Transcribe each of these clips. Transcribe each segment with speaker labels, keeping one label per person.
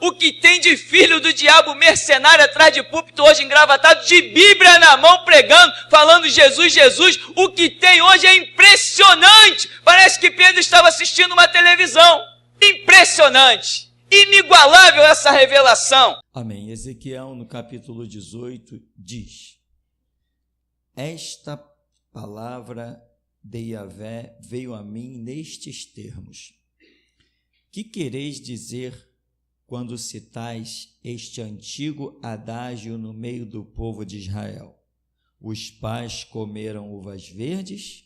Speaker 1: o que tem de filho do diabo mercenário atrás de púlpito hoje engravatado, de Bíblia na mão pregando, falando Jesus, Jesus, o que tem hoje é impressionante. Parece que Pedro estava assistindo uma televisão. Impressionante, inigualável essa revelação.
Speaker 2: Amém. Ezequiel, no capítulo 18, diz: esta palavra de Yahvé veio a mim nestes termos. Que quereis dizer quando citais este antigo adágio no meio do povo de Israel? Os pais comeram uvas verdes,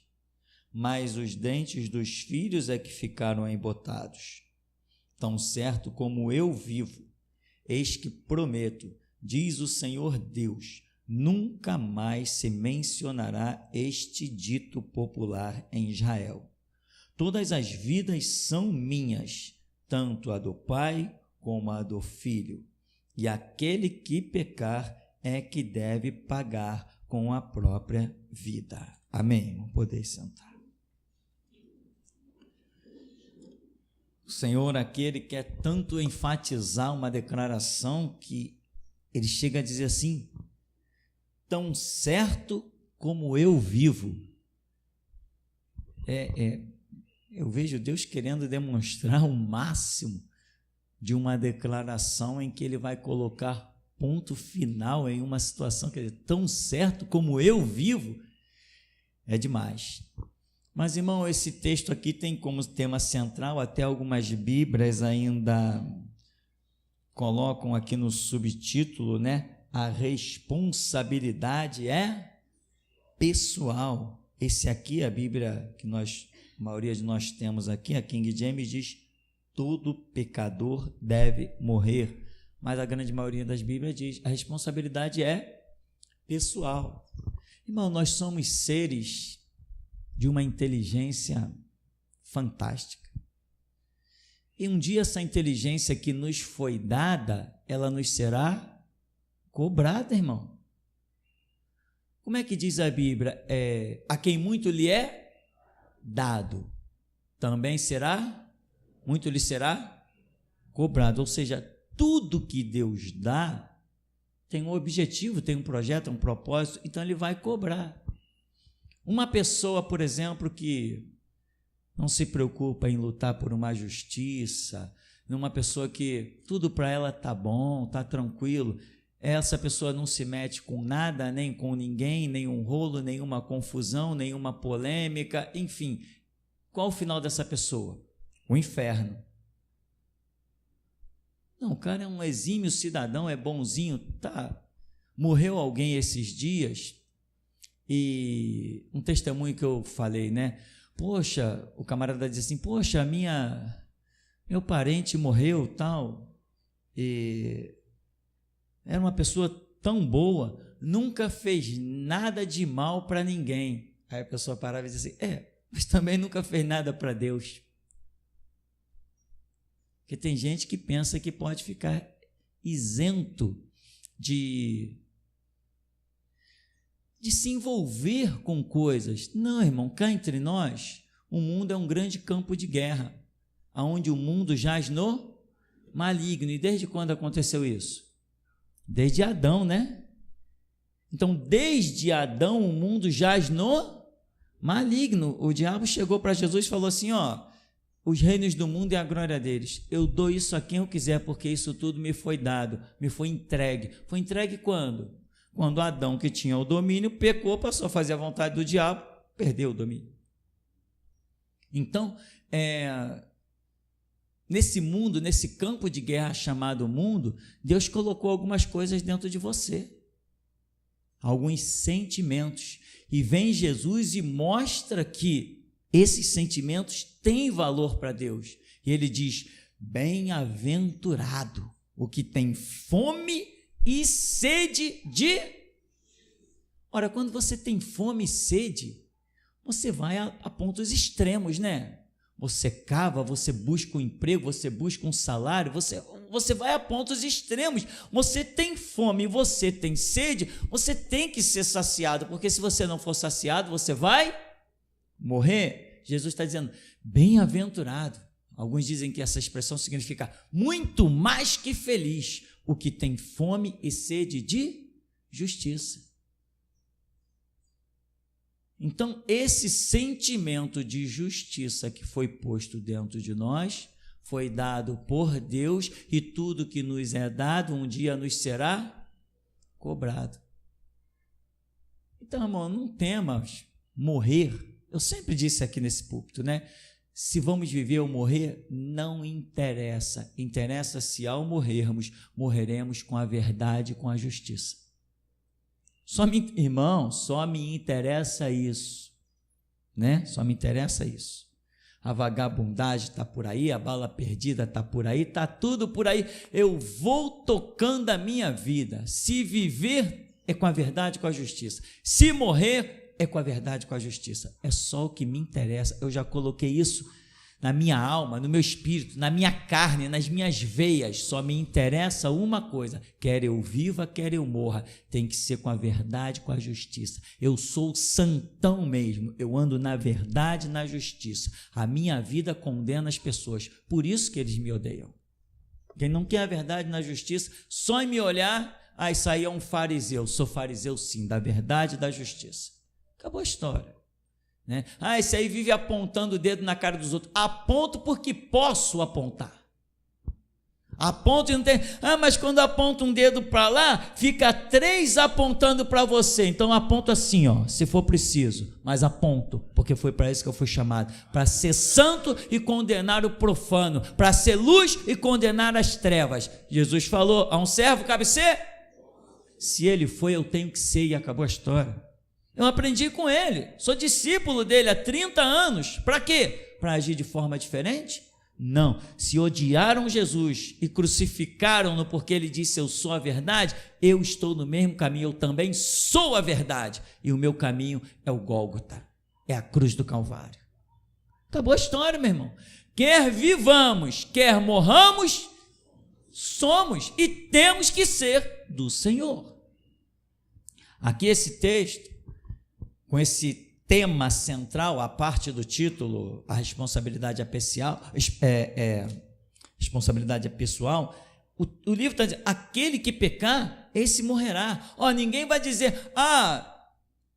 Speaker 2: mas os dentes dos filhos é que ficaram embotados. Tão certo como eu vivo, eis que prometo, diz o Senhor Deus, nunca mais se mencionará este dito popular em Israel. Todas as vidas são minhas, tanto a do pai como a do filho, e aquele que pecar é que deve pagar com a própria vida. Amém. Vamos poder sentar. O Senhor, aquele que quer tanto enfatizar uma declaração que ele chega a dizer assim: tão certo como eu vivo. Eu vejo Deus querendo demonstrar o máximo de uma declaração em que ele vai colocar ponto final em uma situação, quer dizer, tão certo como eu vivo, é demais. Mas, irmão, esse texto aqui tem como tema central, até algumas Bíblias ainda colocam aqui no subtítulo, né? A responsabilidade é pessoal. Esse aqui, a Bíblia que a maioria de nós temos aqui, a King James diz: todo pecador deve morrer. Mas a grande maioria das Bíblias diz: a responsabilidade é pessoal. Irmão, nós somos seres de uma inteligência fantástica. E um dia essa inteligência que nos foi dada, ela nos será cobrada, irmão. Como é que diz a Bíblia? A quem muito lhe é dado, também muito lhe será cobrado. Ou seja, tudo que Deus dá tem um objetivo, tem um projeto, um propósito, então ele vai cobrar. Uma pessoa, por exemplo, que não se preocupa em lutar por uma justiça, uma pessoa que tudo para ela está bom, está tranquilo, essa pessoa não se mete com nada, nem com ninguém, nenhum rolo, nenhuma confusão, nenhuma polêmica, enfim. Qual o final dessa pessoa? O inferno. Não, o cara é um exímio cidadão, é bonzinho, tá? Morreu alguém esses dias, e um testemunho que eu falei, né? Poxa, o camarada diz assim: poxa, meu parente morreu, tal, e era uma pessoa tão boa, nunca fez nada de mal para ninguém. Aí a pessoa parava e dizia assim: mas também nunca fez nada para Deus. Porque tem gente que pensa que pode ficar isento de se envolver com coisas. Não, irmão, cá entre nós, o mundo é um grande campo de guerra, onde o mundo jaz no maligno. E desde quando aconteceu isso? Desde Adão, né? Então, desde Adão, o mundo jaz no maligno. O diabo chegou para Jesus e falou assim: os reinos do mundo e a glória deles, eu dou isso a quem eu quiser, porque isso tudo me foi dado, me foi entregue. Foi entregue quando? Quando Adão, que tinha o domínio, pecou, passou a fazer a vontade do diabo, perdeu o domínio. Então, nesse mundo, nesse campo de guerra chamado mundo, Deus colocou algumas coisas dentro de você, alguns sentimentos, e vem Jesus e mostra que esses sentimentos têm valor para Deus, e ele diz: bem-aventurado o que tem fome e sede de... Ora, quando você tem fome e sede, você vai a pontos extremos, né? Você cava, você busca um emprego, você busca um salário, você vai a pontos extremos. Você tem fome e você tem sede, você tem que ser saciado, porque se você não for saciado, você vai morrer. Jesus está dizendo: bem-aventurado. Alguns dizem que essa expressão significa muito mais que feliz, o que tem fome e sede de justiça. Então, esse sentimento de justiça que foi posto dentro de nós, foi dado por Deus, e tudo que nos é dado um dia nos será cobrado. Então, irmão, não temas morrer. Eu sempre disse aqui nesse púlpito, né? Se vamos viver ou morrer, não interessa. Interessa se ao morrermos, morreremos com a verdade e com a justiça. Irmão, só me interessa isso, né? Só me interessa isso. A vagabundagem está por aí, a bala perdida está por aí, está tudo por aí. Eu vou tocando a minha vida. Se viver é com a verdade e com a justiça. Se morrer é com a verdade e com a justiça. É só o que me interessa. Eu já coloquei isso na minha alma, no meu espírito, na minha carne, nas minhas veias. Só me interessa uma coisa: quer eu viva, quer eu morra, tem que ser com a verdade, com a justiça. Eu sou santão mesmo, eu ando na verdade e na justiça. A minha vida condena as pessoas, por isso que eles me odeiam. Quem não quer a verdade na justiça, só em me olhar, isso aí é um fariseu. Sou fariseu sim, da verdade e da justiça. Acabou a história. Né? Esse aí vive apontando o dedo na cara dos outros. Aponto porque posso apontar. Aponto e não tem. Mas quando aponto um dedo para lá, fica 3 apontando para você. Então aponto assim, se for preciso. Mas aponto, porque foi para isso que eu fui chamado. Para ser santo e condenar o profano. Para ser luz e condenar as trevas. Jesus falou: a um servo cabe ser? Se ele foi, eu tenho que ser, e acabou a história. Eu aprendi com ele, sou discípulo dele há 30 anos. Para quê? Para agir de forma diferente? Não. Se odiaram Jesus e crucificaram-no porque ele disse: eu sou a verdade, eu estou no mesmo caminho, eu também sou a verdade. E o meu caminho é o Gólgota, é a cruz do Calvário. Acabou a história, meu irmão. Quer vivamos, quer morramos, somos e temos que ser do Senhor. Aqui esse texto, com esse tema central, a parte do título, a responsabilidade responsabilidade pessoal, o livro está dizendo: aquele que pecar, esse morrerá. Ninguém vai dizer: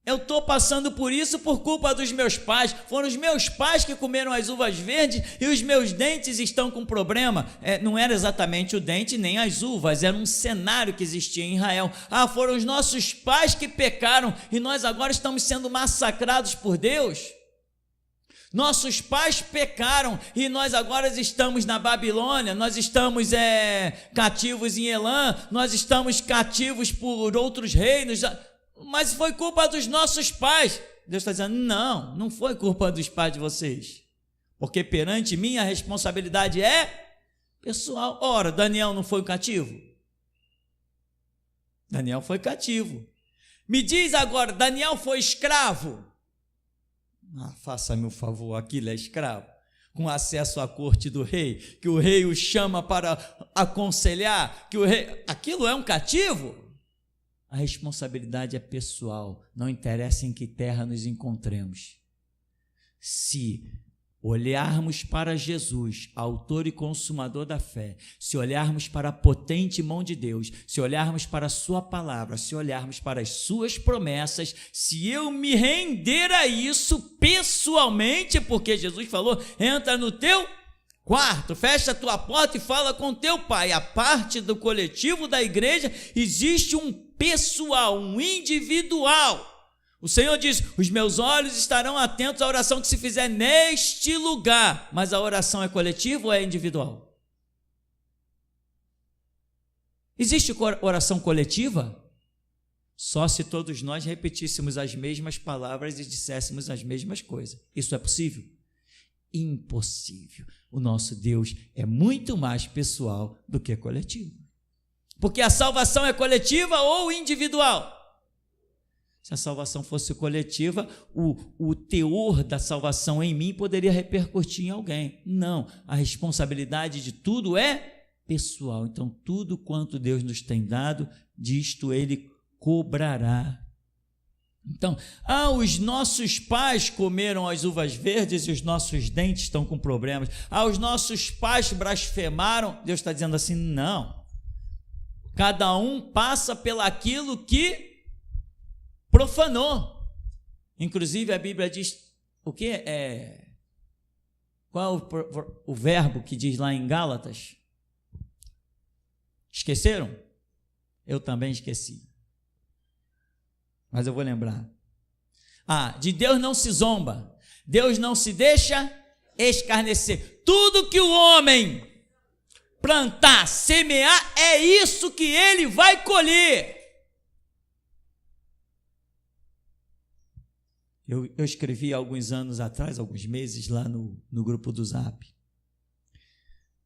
Speaker 2: eu estou passando por isso por culpa dos meus pais, foram os meus pais que comeram as uvas verdes e os meus dentes estão com problema. Não era exatamente o dente nem as uvas, era um cenário que existia em Israel. Foram os nossos pais que pecaram e nós agora estamos sendo massacrados por Deus. Nossos pais pecaram e nós agora estamos na Babilônia, nós estamos cativos em Elã, nós estamos cativos por outros reinos. Mas foi culpa dos nossos pais. Deus está dizendo: não foi culpa dos pais de vocês, porque perante mim a responsabilidade é pessoal. Ora, Daniel não foi cativo? Daniel foi cativo. Me diz agora, Daniel foi escravo? Faça-me o favor, aquilo é escravo, com acesso à corte do rei, que o rei o chama para aconselhar, aquilo é um cativo? A responsabilidade é pessoal, não interessa em que terra nos encontremos. Se olharmos para Jesus, autor e consumador da fé, se olharmos para a potente mão de Deus, se olharmos para a sua palavra, se olharmos para as suas promessas, se eu me render a isso pessoalmente, porque Jesus falou: entra no teu quarto, fecha a tua porta e fala com teu pai. A parte do coletivo da igreja existe um pessoal, um individual. O Senhor diz: os meus olhos estarão atentos à oração que se fizer neste lugar. Mas a oração é coletiva ou é individual? Existe oração coletiva? Só se todos nós repetíssemos as mesmas palavras e disséssemos as mesmas coisas. Isso é possível? Impossível. O nosso Deus é muito mais pessoal do que coletivo. Porque a salvação é coletiva ou individual? Se a salvação fosse coletiva, o teor da salvação em mim poderia repercutir em alguém. Não, a responsabilidade de tudo é pessoal. Então, tudo quanto Deus nos tem dado, disto Ele cobrará. Então, os nossos pais comeram as uvas verdes e os nossos dentes estão com problemas. Os nossos pais blasfemaram. Deus está dizendo assim, não. Cada um passa pelaquilo que profanou. Inclusive a Bíblia diz, o que é? Qual é o verbo que diz lá em Gálatas? Esqueceram? Eu também esqueci. Mas eu vou lembrar. De Deus não se zomba. Deus não se deixa escarnecer. Tudo que o homem plantar, semear, é isso que ele vai colher. Eu escrevi há alguns anos atrás, alguns meses, lá no grupo do Zap.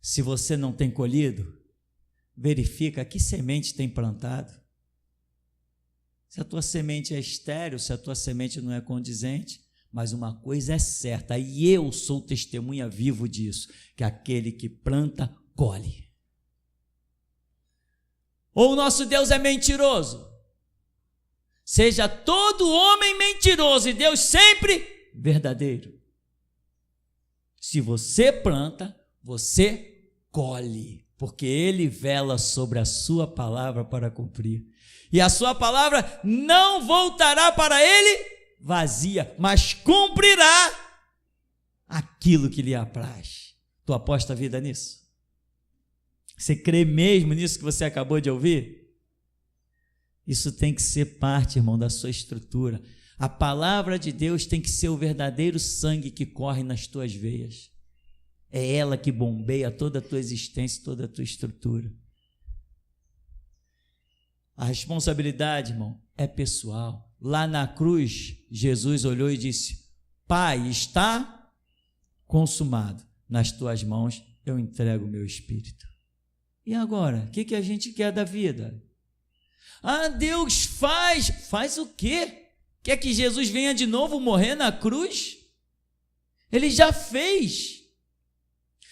Speaker 2: Se você não tem colhido, verifica que semente tem plantado. Se a tua semente é estéril, se a tua semente não é condizente, mas uma coisa é certa, e eu sou testemunha vivo disso, que aquele que planta, colhe. Ou o nosso Deus é mentiroso? Seja todo homem mentiroso e Deus sempre verdadeiro. Se você planta, você colhe, porque Ele vela sobre a sua palavra para cumprir. E a sua palavra não voltará para Ele vazia, mas cumprirá aquilo que lhe apraz. Tu aposta a vida nisso? Você crê mesmo nisso que você acabou de ouvir? Isso tem que ser parte, irmão, da sua estrutura. A palavra de Deus tem que ser o verdadeiro sangue que corre nas tuas veias. É ela que bombeia toda a tua existência, toda a tua estrutura. A responsabilidade, irmão, é pessoal. Lá na cruz, Jesus olhou e disse: Pai, está consumado. Nas tuas mãos eu entrego o meu espírito. E agora, o que a gente quer da vida? Deus faz o quê? Quer que Jesus venha de novo morrer na cruz? Ele já fez.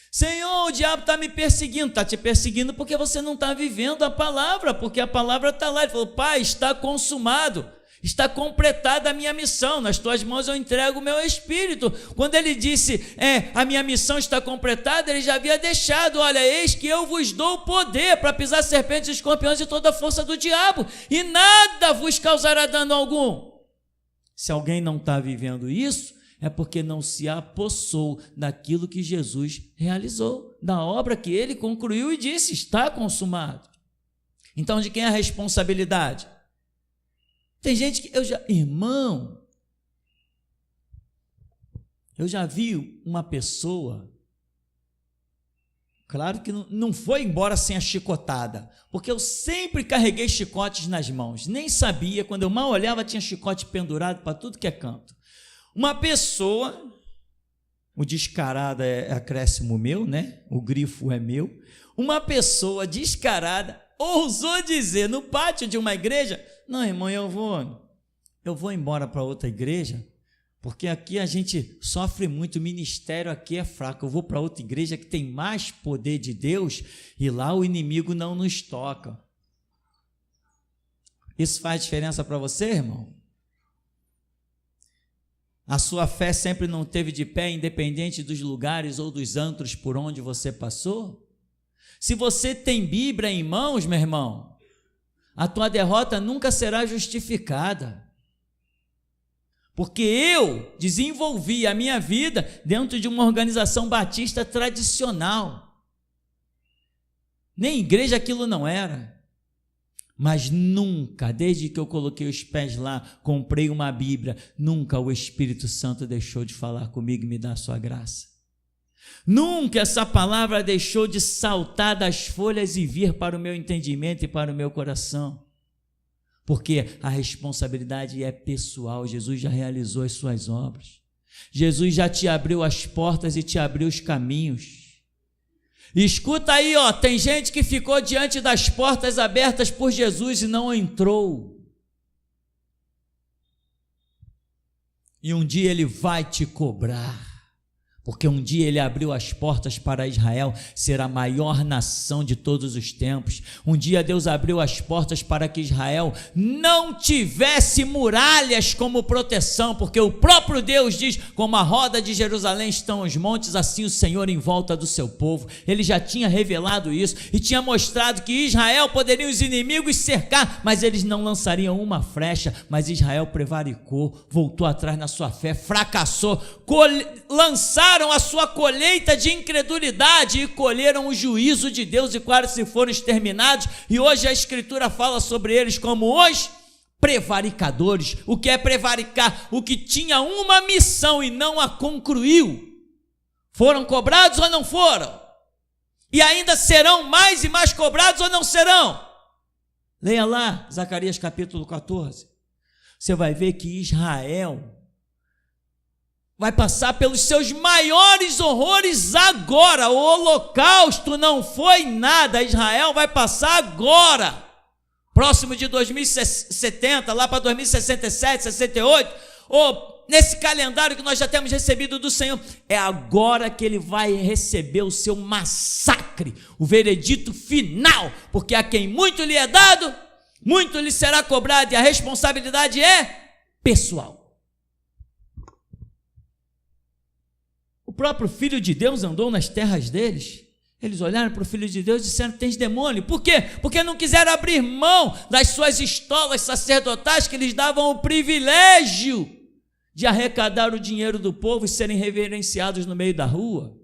Speaker 2: Senhor, o diabo está me perseguindo. Está te perseguindo porque você não está vivendo a palavra, porque a palavra está lá. Ele falou: Pai, está consumado, está completada a minha missão, nas tuas mãos eu entrego o meu espírito. Quando ele disse, a minha missão está completada, ele já havia deixado: olha, eis que eu vos dou o poder para pisar serpentes e escorpiões e toda a força do diabo, e nada vos causará dano algum. Se alguém não está vivendo isso, é porque não se apossou daquilo que Jesus realizou, da obra que ele concluiu e disse: está consumado. Então, de quem é a responsabilidade? Tem gente que irmão, eu já vi uma pessoa, claro que não foi embora sem a chicotada, porque eu sempre carreguei chicotes nas mãos, nem sabia, quando eu mal olhava tinha chicote pendurado para tudo que é canto. Uma pessoa, o descarado é acréscimo meu, né? O grifo é meu. Uma pessoa descarada ousou dizer no pátio de uma igreja: não, irmão, eu vou embora para outra igreja, porque aqui a gente sofre muito, o ministério aqui é fraco. Eu vou para outra igreja que tem mais poder de Deus e lá o inimigo não nos toca. Isso faz diferença para você, irmão? A sua fé sempre não teve de pé, independente dos lugares ou dos antros por onde você passou? Se você tem Bíblia em mãos, meu irmão, a tua derrota nunca será justificada. Porque eu desenvolvi a minha vida dentro de uma organização batista tradicional. Nem igreja aquilo não era. Mas nunca, desde que eu coloquei os pés lá, comprei uma Bíblia, nunca o Espírito Santo deixou de falar comigo e me dar a sua graça. Nunca essa palavra deixou de saltar das folhas e vir para o meu entendimento e para o meu coração. Porque a responsabilidade é pessoal. Jesus já realizou as suas obras. Jesus já te abriu as portas e te abriu os caminhos. Escuta aí, tem gente que ficou diante das portas abertas por Jesus e não entrou. E um dia ele vai te cobrar, Porque um dia ele abriu as portas para Israel ser a maior nação de todos os tempos. Um dia Deus abriu as portas para que Israel não tivesse muralhas como proteção, porque o próprio Deus diz: como a roda de Jerusalém estão os montes, assim o Senhor em volta do seu povo. Ele já tinha revelado isso e tinha mostrado que Israel poderiam os inimigos cercar, mas eles não lançariam uma flecha. Mas Israel prevaricou, voltou atrás na sua fé, fracassou, lançaram a sua colheita de incredulidade e colheram o juízo de Deus e quase foram exterminados. E hoje a Escritura fala sobre eles como os prevaricadores. O que é prevaricar? O que tinha uma missão e não a concluiu. Foram cobrados ou não foram? E ainda serão mais e mais cobrados ou não serão? Leia lá Zacarias capítulo 14. Você vai ver que Israel vai passar pelos seus maiores horrores agora. O holocausto não foi nada. Israel vai passar agora, próximo de 2070, lá para 2067, 68, ou nesse calendário que nós já temos recebido do Senhor. É agora que ele vai receber o seu massacre, o veredito final, porque a quem muito lhe é dado, muito lhe será cobrado, e a responsabilidade é pessoal. O próprio Filho de Deus andou nas terras deles. Eles olharam para o Filho de Deus e disseram: tens demônio. Por quê? Porque não quiseram abrir mão das suas estolas sacerdotais que lhes davam o privilégio de arrecadar o dinheiro do povo e serem reverenciados no meio da rua.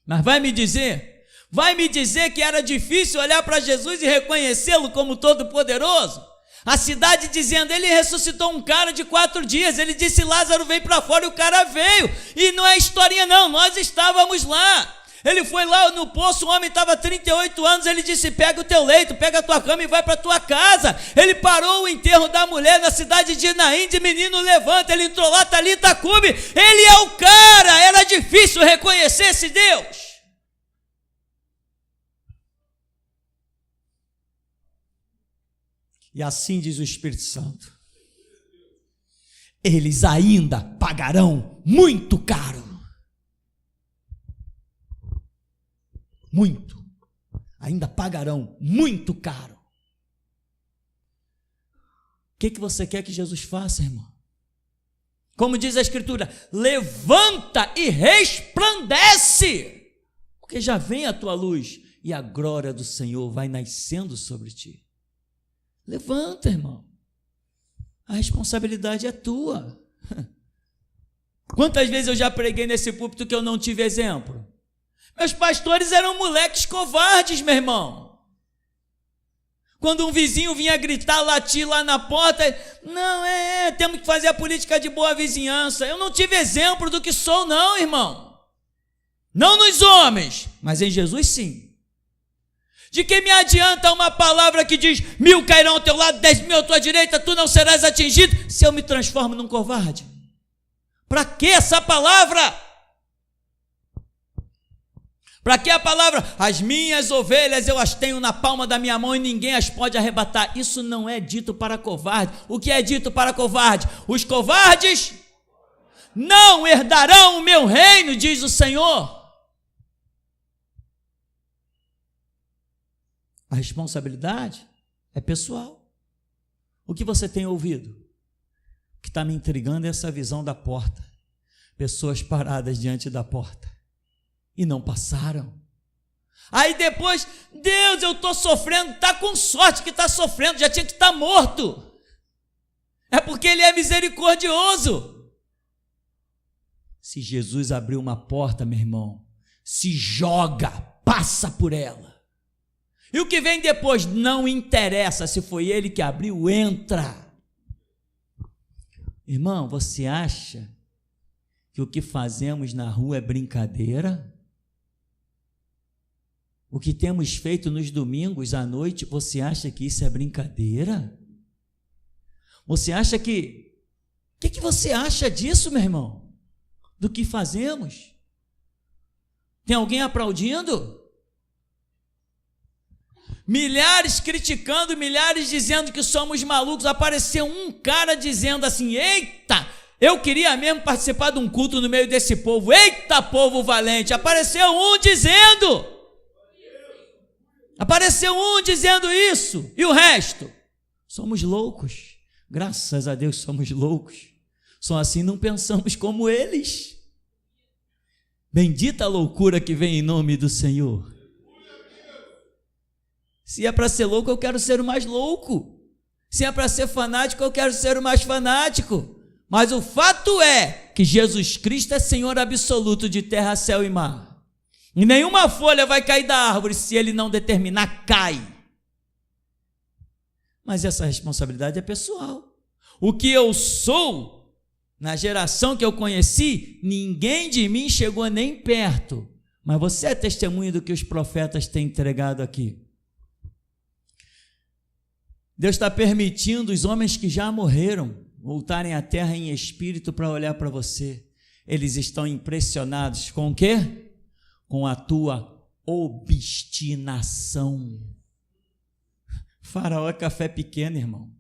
Speaker 2: Mas vai me dizer que era difícil olhar para Jesus e reconhecê-lo como todo-poderoso? A cidade dizendo: ele ressuscitou um cara de 4 dias, ele disse: Lázaro veio para fora, e o cara veio, e não é historinha não, nós estávamos lá. Ele foi lá no poço, o homem estava 38 anos, ele disse: pega o teu leito, pega a tua cama e vai para a tua casa. Ele parou o enterro da mulher na cidade de Naim, de menino levanta, ele entrou lá, Talita cumi, ele é o cara. Era difícil reconhecer esse Deus. E assim diz o Espírito Santo: eles ainda pagarão muito caro. Muito. Ainda pagarão muito caro. O que você quer que Jesus faça, irmão? Como diz a Escritura: levanta e resplandece, porque já vem a tua luz e a glória do Senhor vai nascendo sobre ti. Levanta, irmão. A responsabilidade é tua. Quantas vezes eu já preguei nesse púlpito que eu não tive exemplo? Meus pastores eram moleques covardes, meu irmão. Quando um vizinho vinha gritar, latir lá na porta: não, temos que fazer a política de boa vizinhança. Eu não tive exemplo do que sou não, irmão. Não nos homens, mas em Jesus sim. De que me adianta uma palavra que diz: 1000 cairão ao teu lado, 10.000 à tua direita, tu não serás atingido, se eu me transformo num covarde? Para que essa palavra? Para que a palavra? As minhas ovelhas eu as tenho na palma da minha mão e ninguém as pode arrebatar. Isso não é dito para covarde. O que é dito para covarde? Os covardes não herdarão o meu reino, diz o Senhor. A responsabilidade é pessoal. O que você tem ouvido? O que está me intrigando é essa visão da porta. Pessoas paradas diante da porta e não passaram. Aí depois: Deus, eu estou sofrendo. Está com sorte que está sofrendo, já tinha que estar morto. É porque Ele é misericordioso. Se Jesus abriu uma porta, meu irmão, se joga, passa por ela. E o que vem depois não interessa, se foi Ele que abriu, entra. Irmão, você acha que o que fazemos na rua é brincadeira? O que temos feito nos domingos à noite, você acha que isso é brincadeira? Você acha que... O que você acha disso, meu irmão? Do que fazemos? Tem alguém aplaudindo? Milhares criticando, milhares dizendo que somos malucos. Apareceu um cara dizendo assim: eita, Eu queria mesmo participar de um culto no meio desse povo. Eita, povo valente! Apareceu um dizendo isso. E o resto? Somos loucos. Graças a Deus somos loucos. Só assim não pensamos como eles. Bendita a loucura que vem em nome do Senhor. Se é para ser louco, eu quero ser o mais louco. Se é para ser fanático, eu quero ser o mais fanático. Mas o fato é que Jesus Cristo é Senhor absoluto de terra, céu e mar. E nenhuma folha vai cair da árvore se Ele não determinar, cai. Mas essa responsabilidade é pessoal. O que eu sou, na geração que eu conheci, ninguém de mim chegou nem perto. Mas você é testemunha do que os profetas têm entregado aqui. Deus está permitindo os homens que já morreram voltarem à terra em espírito para olhar para você. Eles estão impressionados com o quê? Com a tua obstinação. Faraó é café pequeno, irmão.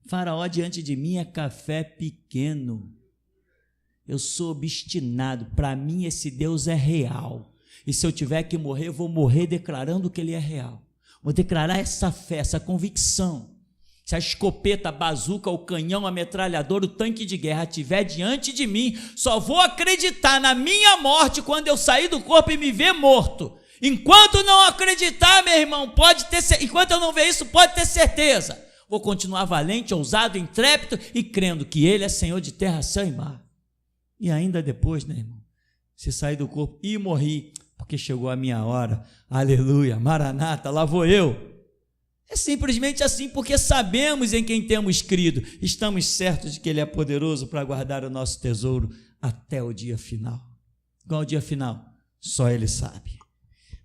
Speaker 2: Faraó diante de mim é café pequeno. Eu sou obstinado. Para mim esse Deus é real. E se eu tiver que morrer, eu vou morrer declarando que Ele é real. Vou declarar essa fé, essa convicção. Se a escopeta, a bazuca, o canhão, a metralhadora, o tanque de guerra estiver diante de mim, só vou acreditar na minha morte quando eu sair do corpo e me ver morto. Enquanto não acreditar, meu irmão, enquanto eu não ver isso, pode ter certeza. Vou continuar valente, ousado, intrépido e crendo que Ele é Senhor de terra, céu e mar. E ainda depois, né, irmão? Se sair do corpo e morri, porque chegou a minha hora, aleluia, maranata, lá vou eu. É simplesmente assim, porque sabemos em quem temos crido, estamos certos de que Ele é poderoso para guardar o nosso tesouro até o dia final. Qual é o dia final? Só Ele sabe,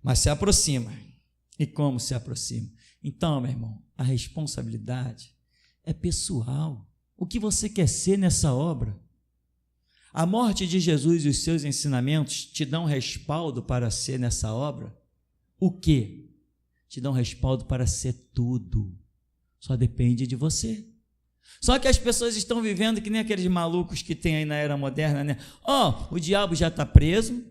Speaker 2: mas se aproxima. E como se aproxima? Então, meu irmão, a responsabilidade é pessoal. O que você quer ser nessa obra? A morte de Jesus e os seus ensinamentos te dão respaldo para ser nessa obra? O quê? Te dão respaldo para ser tudo. Só depende de você. Só que as pessoas estão vivendo que nem aqueles malucos que tem aí na era moderna, né? O diabo já está preso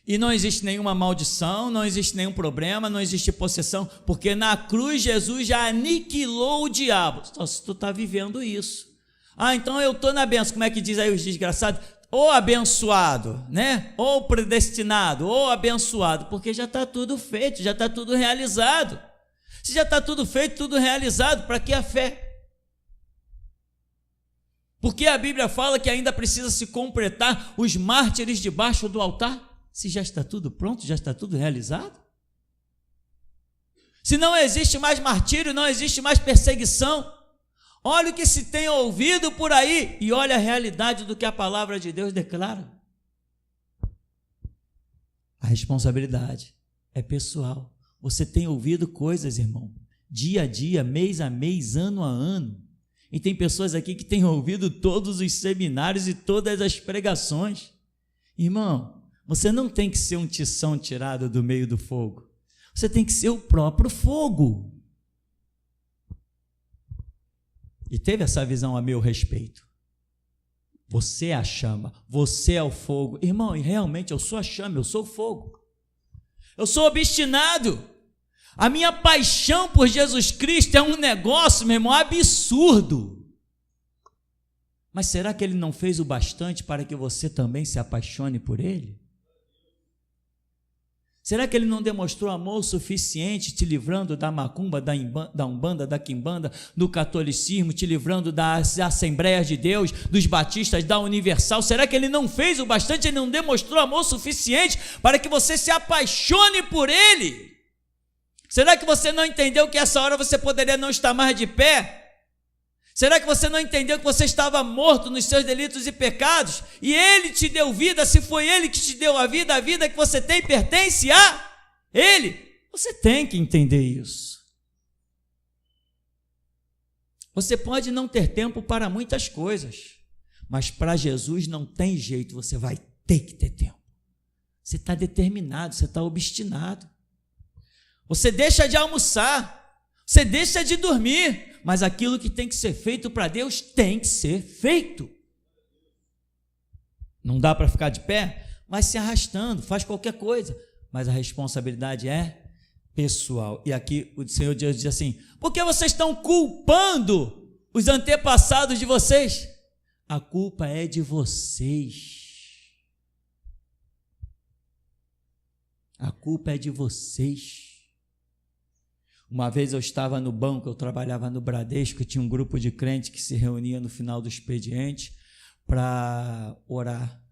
Speaker 2: e não existe nenhuma maldição, não existe nenhum problema, não existe possessão, porque na cruz Jesus já aniquilou o diabo. Só se tu está vivendo isso. Então eu estou na bênção, como é que diz aí os desgraçados? Ou abençoado, né? Ou predestinado, ou abençoado, porque já está tudo feito, já está tudo realizado. Se já está tudo feito, tudo realizado, para que a fé? Porque a Bíblia fala que ainda precisa se completar os mártires debaixo do altar? Se já está tudo pronto, já está tudo realizado? Se não existe mais martírio, não existe mais perseguição. Olha o que se tem ouvido por aí e olha a realidade do que a palavra de Deus declara. A responsabilidade é pessoal. Você tem ouvido coisas, irmão, dia a dia, mês a mês, ano a ano. E tem pessoas aqui que têm ouvido todos os seminários e todas as pregações. Irmão, você não tem que ser um tição tirado do meio do fogo. Você tem que ser o próprio fogo. E teve essa visão a meu respeito. Você é a chama, você é o fogo. Irmão, e realmente eu sou a chama, eu sou o fogo. Eu sou obstinado. A minha paixão por Jesus Cristo é um negócio, meu irmão, absurdo. Mas será que Ele não fez o bastante para que você também se apaixone por Ele? Será que Ele não demonstrou amor suficiente te livrando da macumba, da umbanda, da quimbanda, do catolicismo, te livrando das Assembleias de Deus, dos batistas, da Universal? Será que Ele não fez o bastante? Ele não demonstrou amor suficiente para que você se apaixone por Ele? Será que você não entendeu que essa hora você poderia não estar mais de pé? Será que você não entendeu que você estava morto nos seus delitos e pecados? E Ele te deu vida, se foi Ele que te deu a vida que você tem pertence a Ele. Você tem que entender isso. Você pode não ter tempo para muitas coisas, mas para Jesus não tem jeito, você vai ter que ter tempo. Você está determinado, você está obstinado. Você deixa de almoçar, você deixa de dormir, mas aquilo que tem que ser feito para Deus tem que ser feito. Não dá para ficar de pé? Vai se arrastando, faz qualquer coisa, mas a responsabilidade é pessoal. E aqui o Senhor Deus diz assim: por que vocês estão culpando os antepassados de vocês? A culpa é de vocês. A culpa é de vocês. Uma vez eu estava no banco, eu trabalhava no Bradesco, tinha um grupo de crentes que se reunia no final do expediente para orar.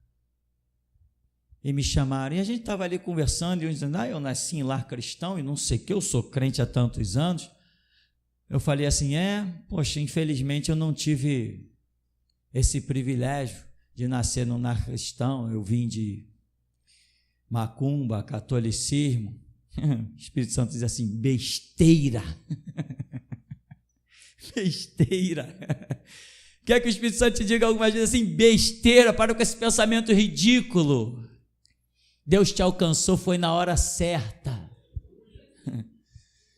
Speaker 2: E me chamaram, e a gente estava ali conversando, e eu dizendo: eu nasci em lar cristão e não sei o que, eu sou crente há tantos anos. Eu falei assim: poxa, infelizmente eu não tive esse privilégio de nascer num lar cristão, eu vim de macumba, catolicismo. O Espírito Santo diz assim: besteira. Besteira. Quer que o Espírito Santo te diga algumas vezes assim: besteira, para com esse pensamento ridículo. Deus te alcançou, foi na hora certa.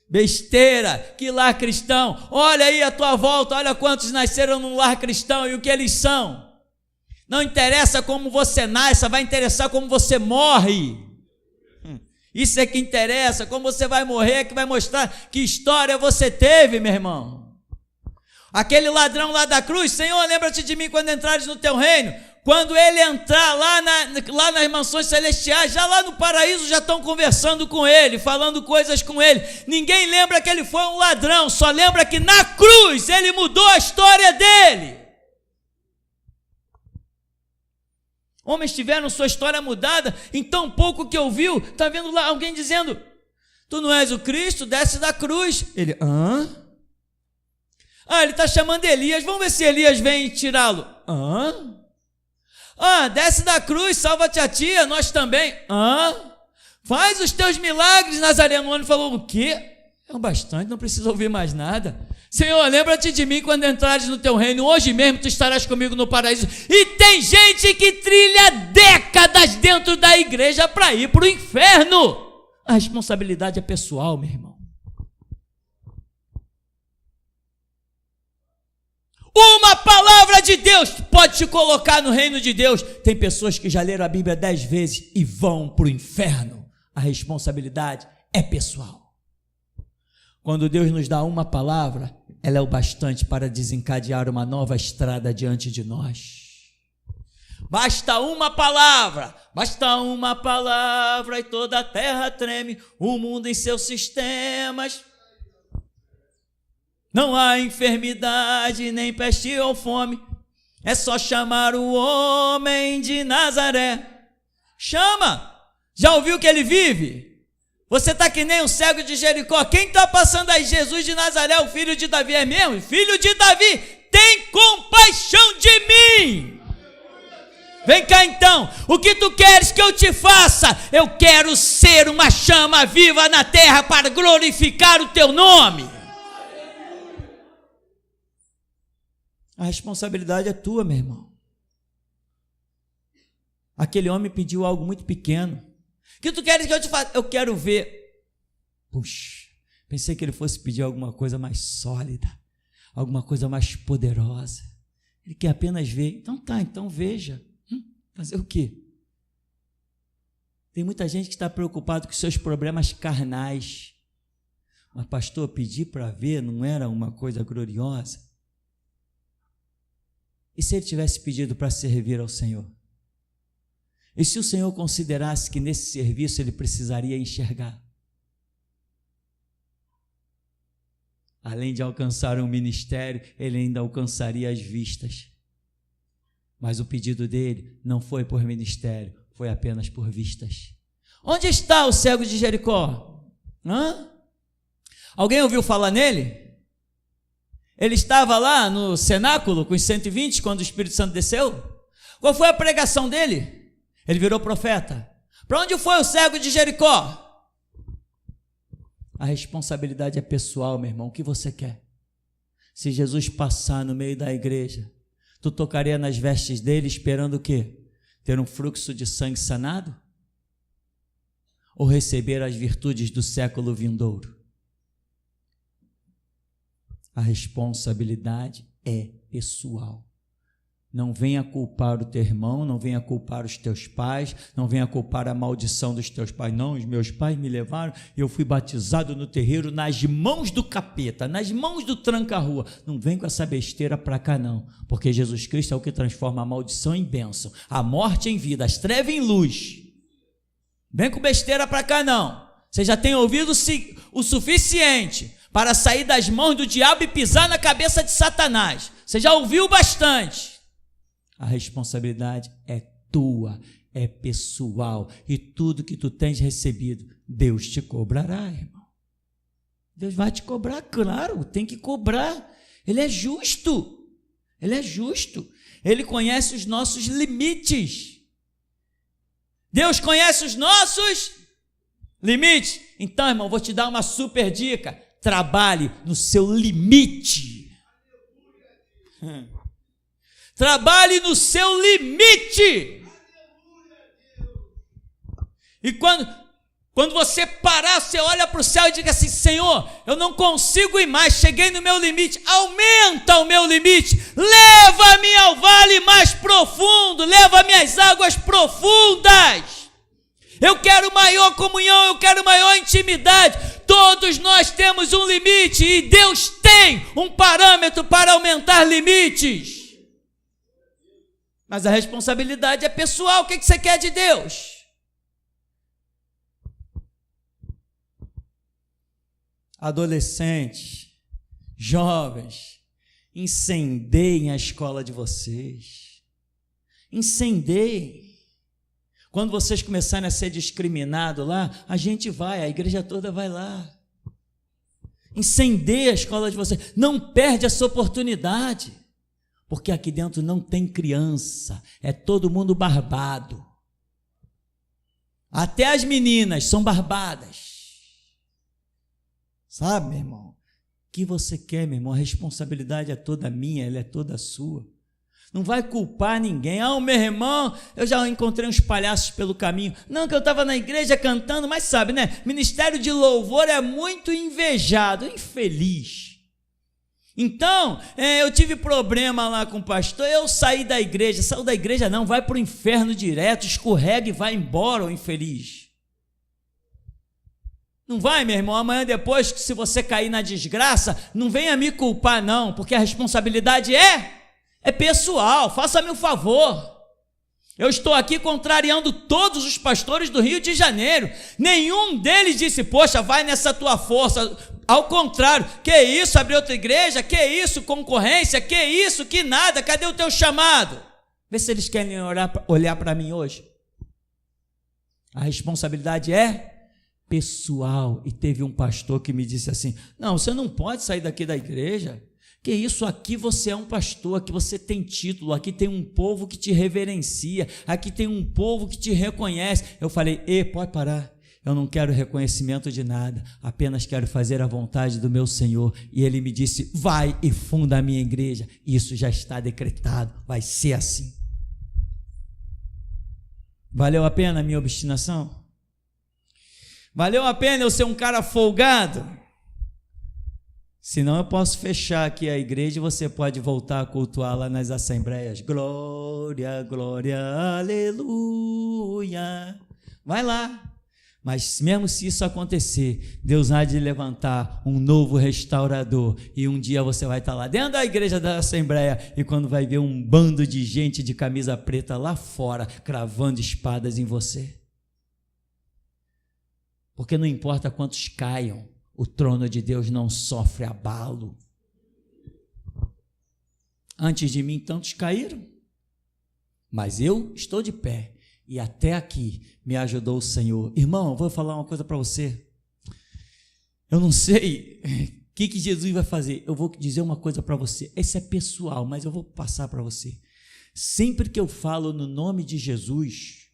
Speaker 2: Besteira, que lar cristão, olha aí a tua volta, olha quantos nasceram num lar cristão e o que eles são. Não interessa como você nasce, vai interessar como você morre. Isso é que interessa, como você vai morrer é que vai mostrar que história você teve, meu irmão. Aquele ladrão lá da cruz: Senhor, lembra-te de mim quando entrares no teu reino. Quando ele entrar lá nas mansões celestiais, já lá no paraíso, já estão conversando com ele, falando coisas com ele. Ninguém lembra que ele foi um ladrão, só lembra que na cruz ele mudou a história dele. Homens tiveram sua história mudada em tão pouco que ouviu. Está vendo lá alguém dizendo: tu não és o Cristo, desce da cruz. Ele: ele está chamando Elias, vamos ver se Elias vem tirá-lo. Desce da cruz, salva-te a tia, nós também. Faz os teus milagres, Nazareno. O homem falou: o quê? É o bastante, não precisa ouvir mais nada. Senhor, lembra-te de mim quando entrares no teu reino, hoje mesmo tu estarás comigo no paraíso. E tem gente que trilha décadas dentro da igreja para ir para o inferno. A responsabilidade é pessoal, meu irmão. Uma palavra de Deus pode te colocar no reino de Deus. Tem pessoas que já leram a Bíblia 10 vezes e vão para o inferno. A responsabilidade é pessoal. Quando Deus nos dá uma palavra, ela é o bastante para desencadear uma nova estrada diante de nós. Basta uma palavra e toda a terra treme, o mundo em seus sistemas. Não há enfermidade, nem peste ou fome, é só chamar o homem de Nazaré. Chama! Já ouviu que ele vive? Você está que nem o cego de Jericó. Quem está passando aí? Jesus de Nazaré, o filho de Davi. É mesmo? Filho de Davi, tem compaixão de mim. Vem cá então, o que tu queres que eu te faça? Eu quero ser uma chama viva na terra para glorificar o teu nome. A responsabilidade é tua, meu irmão. Aquele homem pediu algo muito pequeno. O que tu queres que eu te faça? Eu quero ver. Puxa, pensei que ele fosse pedir alguma coisa mais sólida, alguma coisa mais poderosa. Ele quer apenas ver. Então tá, então veja. Fazer o quê? Tem muita gente que está preocupado com seus problemas carnais. Mas pastor, pedir para ver não era uma coisa gloriosa? E se ele tivesse pedido para servir ao Senhor? E se o Senhor considerasse que nesse serviço ele precisaria enxergar? Além de alcançar um ministério, ele ainda alcançaria as vistas. Mas o pedido dele não foi por ministério, foi apenas por vistas. Onde está o cego de Jericó? Alguém ouviu falar nele? Ele estava lá no cenáculo com os 120 quando o Espírito Santo desceu? Qual foi a pregação dele? Ele virou profeta. Para onde foi o cego de Jericó? A responsabilidade é pessoal, meu irmão. O que você quer? Se Jesus passar no meio da igreja, tu tocaria nas vestes dele esperando o quê? Ter um fluxo de sangue sanado? Ou receber as virtudes do século vindouro? A responsabilidade é pessoal. Não venha culpar o teu irmão, não venha culpar os teus pais, não venha culpar a maldição dos teus pais. Não, os meus pais me levaram e eu fui batizado no terreiro nas mãos do capeta, nas mãos do tranca-rua. Não vem com essa besteira para cá não, porque Jesus Cristo é o que transforma a maldição em bênção, a morte em vida, as trevas em luz. Vem com besteira para cá não. Você já tem ouvido o suficiente para sair das mãos do diabo e pisar na cabeça de Satanás. Você já ouviu bastante. A responsabilidade é tua, é pessoal, e tudo que tu tens recebido, Deus te cobrará, irmão. Deus vai te cobrar, claro, tem que cobrar. Ele é justo, Ele é justo. Ele conhece os nossos limites. Deus conhece os nossos limites. Então, irmão, vou te dar uma super dica. Trabalhe no seu limite. Trabalhe no seu limite. E quando você parar, você olha para o céu e diga assim: Senhor, eu não consigo ir mais, cheguei no meu limite, aumenta o meu limite, leva-me ao vale mais profundo, leva-me às águas profundas. Eu quero maior comunhão, eu quero maior intimidade. Todos nós temos um limite e Deus tem um parâmetro para aumentar limites. Mas a responsabilidade é pessoal. O que você quer de Deus? Adolescentes, jovens, incendeiem a escola de vocês. Incendeiem. Quando vocês começarem a ser discriminados lá, a gente vai, a igreja toda vai lá. Incendeie a escola de vocês. Não perde essa oportunidade. Porque aqui dentro não tem criança, é todo mundo barbado. Até as meninas são barbadas. Sabe, meu irmão? O que você quer, meu irmão? A responsabilidade é toda minha, ela é toda sua. Não vai culpar ninguém. O meu irmão, eu já encontrei uns palhaços pelo caminho. Não, que eu estava na igreja cantando, mas sabe, né? Ministério de louvor é muito invejado, infeliz. Então, eu tive problema lá com o pastor, eu saí da igreja. Saiu da igreja não, vai para o inferno direto, escorrega e vai embora, o infeliz. Não vai, meu irmão, amanhã depois, que se você cair na desgraça, não venha me culpar não, porque a responsabilidade é pessoal. Faça-me um favor. Eu estou aqui contrariando todos os pastores do Rio de Janeiro. Nenhum deles disse: poxa, vai nessa tua força. Ao contrário, que isso, abrir outra igreja? Que isso, concorrência? Que isso, que nada, cadê o teu chamado? Vê se eles querem olhar para mim hoje. A responsabilidade é pessoal. E teve um pastor que me disse assim: não, você não pode sair daqui da igreja. Que isso, aqui você é um pastor, aqui você tem título, aqui tem um povo que te reverencia, aqui tem um povo que te reconhece. Eu falei: pode parar, eu não quero reconhecimento de nada, apenas quero fazer a vontade do meu Senhor. E ele me disse: vai e funda a minha igreja. Isso já está decretado, vai ser assim. Valeu a pena a minha obstinação? Valeu a pena eu ser um cara folgado? Senão eu posso fechar aqui a igreja e você pode voltar a cultuar lá nas assembleias. Glória, glória, aleluia. Vai lá. Mas mesmo se isso acontecer, Deus há de levantar um novo restaurador. E um dia você vai estar lá dentro da igreja da assembleia, e quando vai ver um bando de gente de camisa preta lá fora, cravando espadas em você. Porque não importa quantos caiam, o trono de Deus não sofre abalo. Antes de mim, tantos caíram, mas eu estou de pé, e até aqui me ajudou o Senhor. Irmão, eu vou falar uma coisa para você. Eu não sei o que Jesus vai fazer. Eu vou dizer uma coisa para você. Esse é pessoal, mas eu vou passar para você. Sempre que eu falo no nome de Jesus,